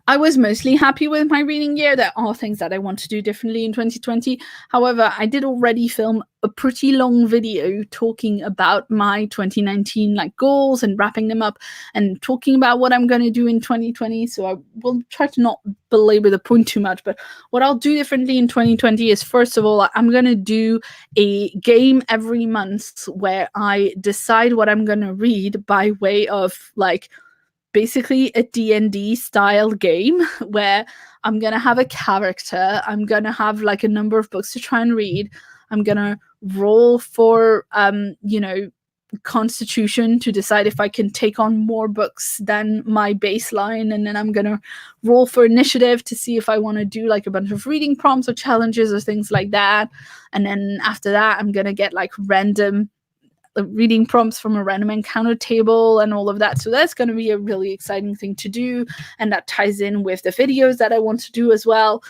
Speaker 1: I was mostly happy with my reading year. There are things that I want to do differently in 2020. However, I did already film a pretty long video talking about my 2019 goals and wrapping them up and talking about what I'm going to do in 2020. So I will try to not belabor the point too much. But what I'll do differently in 2020 is, first of all, I'm going to do a game every month where I decide what I'm going to read by way of basically a D&D style game where I'm going to have a character. I'm going to have a number of books to try and read. I'm going to roll for, constitution to decide if I can take on more books than my baseline. And then I'm going to roll for initiative to see if I want to do a bunch of reading prompts or challenges or things like that. And then after that, I'm going to get random reading prompts from a random encounter table and all of that. So that's going to be a really exciting thing to do, and that ties in with the videos that I want to do as well.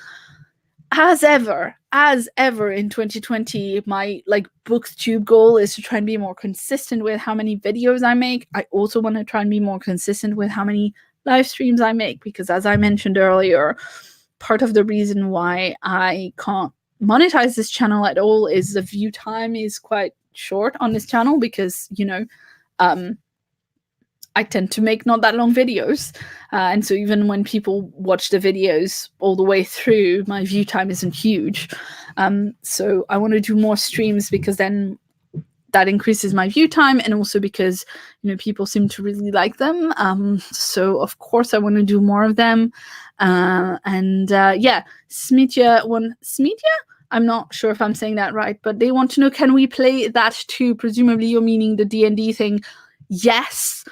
Speaker 1: As ever in 2020, my booktube goal is to try and be more consistent with how many videos I make. I also want to try and be more consistent with how many live streams I make, because as I mentioned earlier, part of the reason why I can't monetize this channel at all is the view time is quite short on this channel, because I tend to make not that long videos, and so even when people watch the videos all the way through, my view time isn't huge. So I want to do more streams, because then that increases my view time, and also because people seem to really like them. So of course I want to do more of them. Yeah, Smitya, I'm not sure if I'm saying that right, but they want to know, can we play that too? Presumably you're meaning the D&D thing. Yes,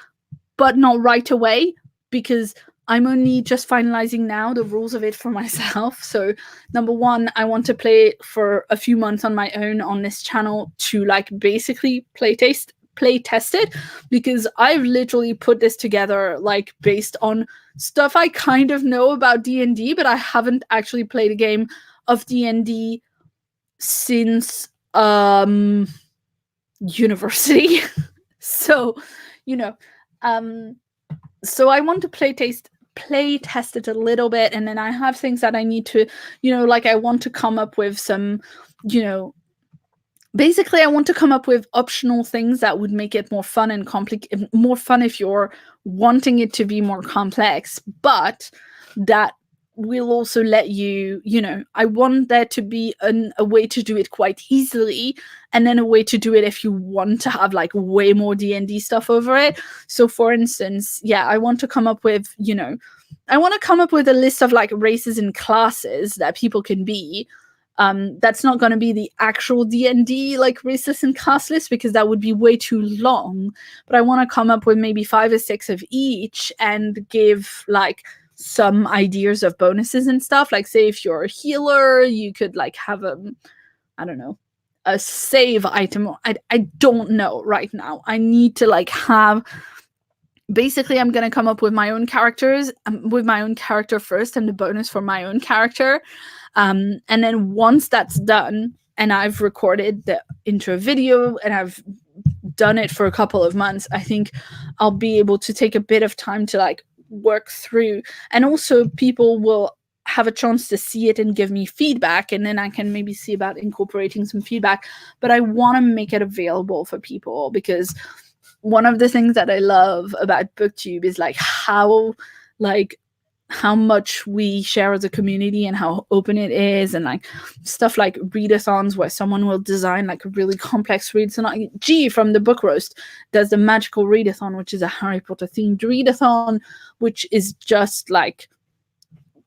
Speaker 1: but not right away, because I'm only just finalizing now the rules of it for myself. So number one, I want to play for a few months on my own on this channel to basically play test it, because I've literally put this together based on stuff I kind of know about D&D, but I haven't actually played a game of D&D since university. So so I want to play test it a little bit, and then I have things that I need to I want to come up with some basically I want to come up with optional things that would make it more fun and more fun if you're wanting it to be more complex, but that will also let you, I want there to be a way to do it quite easily, and then a way to do it if you want to have way more D&D stuff over it. So for instance, yeah, I want to come up with, a list of races and classes that people can be. That's not going to be the actual D&D races and class list, because that would be way too long. But I want to come up with maybe 5 or 6 of each, and give some ideas of bonuses and stuff. Say if you're a healer, you could have I don't know, a save item. I don't know right now. I need to have, basically I'm going to come up with my own characters, with my own character first, and the bonus for my own character. And then once that's done, and I've recorded the intro video and I've done it for a couple of months, I think I'll be able to take a bit of time to work through, and also people will have a chance to see it and give me feedback, and then I can maybe see about incorporating some feedback. But I want to make it available for people, because one of the things that I love about BookTube is how much we share as a community and how open it is, and stuff like readathons where someone will design a really complex read. So G from the Book Roast does the Magical Readathon, which is a Harry Potter themed readathon, which is just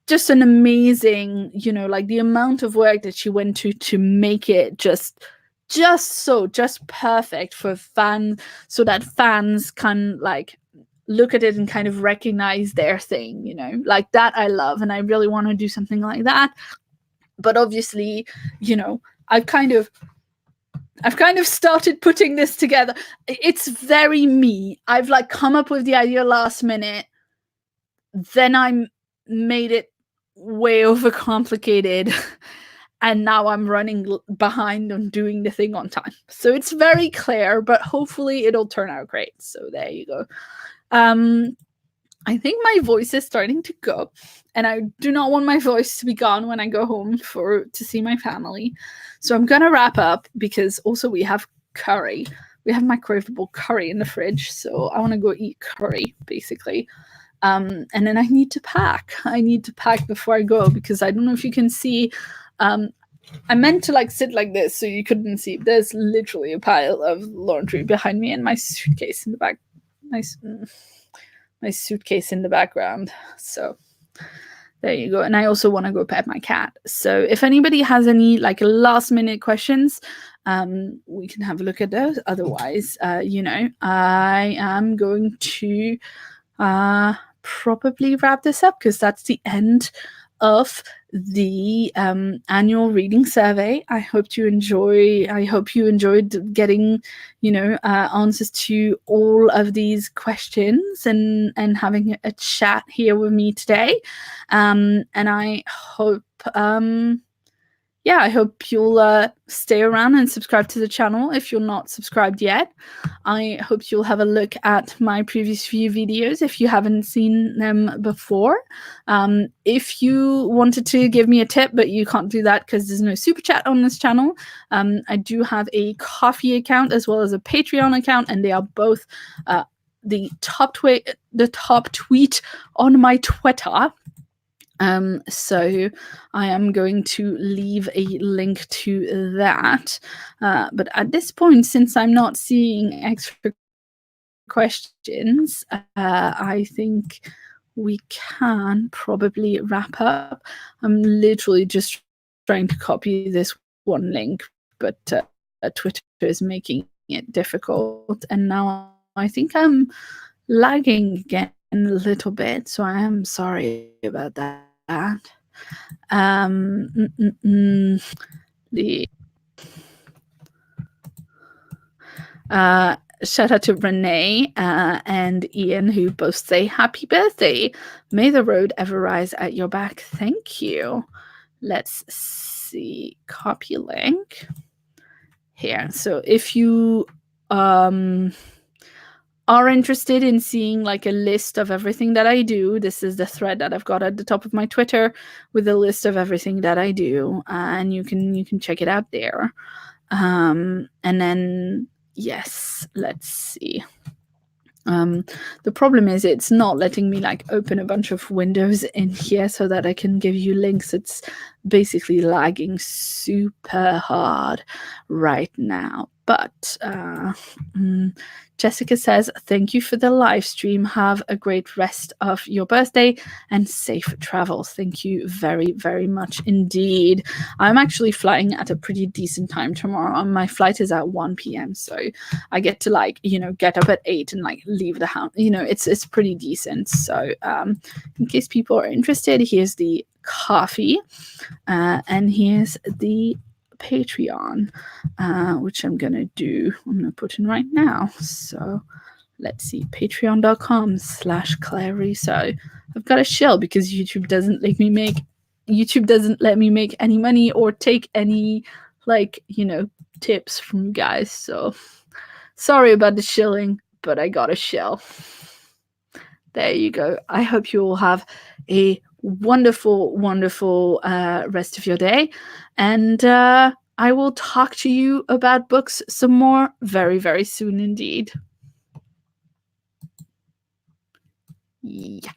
Speaker 1: just an amazing, you know, like the amount of work that she went to make it just perfect for fans, so that fans can like look at it and kind of recognize their thing, you know, like that I love, and I really want to do something like that. But obviously, you know, I've kind of started putting this together. It's very me. I've like come up with the idea last minute, then I made it way overcomplicated, and now I'm running behind on doing the thing on time. So it's very clear, but hopefully it'll turn out great. So there you go. I think my voice is starting to go, and I do not want my voice to be gone when I go home to see my family. So I'm gonna wrap up, because also we have curry. We have microwavable curry in the fridge, so I want to go eat curry basically. And then I need to pack. I need to pack before I go, because I don't know if you can see. I meant to like sit like this so you couldn't see. There's literally a pile of laundry behind me, and my suitcase in the back. My suitcase in the background. So there you go. And I also want to go pet my cat. So if anybody has any like last minute questions, we can have a look at those. Otherwise, you know, I am going to probably wrap this up, because that's the end of the annual reading survey. I hope you enjoyed getting, you know, answers to all of these questions and having a chat here with me today. And I hope I hope you'll stay around and subscribe to the channel if you're not subscribed yet. I hope you'll have a look at my previous few videos if you haven't seen them before. If you wanted to give me a tip, but you can't do that because there's no super chat on this channel, I do have a Ko-fi account as well as a Patreon account, and they are both the top tweet on my Twitter. So I am going to leave a link to that. But at this point, since I'm not seeing extra questions, I think we can probably wrap up. I'm literally just trying to copy this one link, but Twitter is making it difficult. And now I think I'm lagging again a little bit, so I am sorry about that. Shout out to Renee and Ian, who both say happy birthday. May the road ever rise at your back. Thank you. Let's see. Copy link here. So if you are interested in seeing like a list of everything that I do, this is the thread that I've got at the top of my Twitter with a list of everything that I do, and you can check it out there. And then yes, let's see. The problem is it's not letting me like open a bunch of windows in here so that I can give you links. It's basically lagging super hard right now. But Jessica says, thank you for the live stream. Have a great rest of your birthday and safe travels. Thank you very, very much indeed. I'm actually flying at a pretty decent time tomorrow. My flight is at 1 p.m. So I get to like, you know, get up at 8 and like leave the house. You know, it's pretty decent. So in case people are interested, here's the coffee and here's the Patreon, which I'm gonna put in right now. So let's see, patreon.com/Claire Russo. I've got a shell because YouTube doesn't let me make any money or take any like, you know, tips from you guys. So sorry about the shilling, but I got a shell. There you go. I hope you all have a wonderful, wonderful rest of your day. And I will talk to you about books some more very, very soon indeed. Yeah.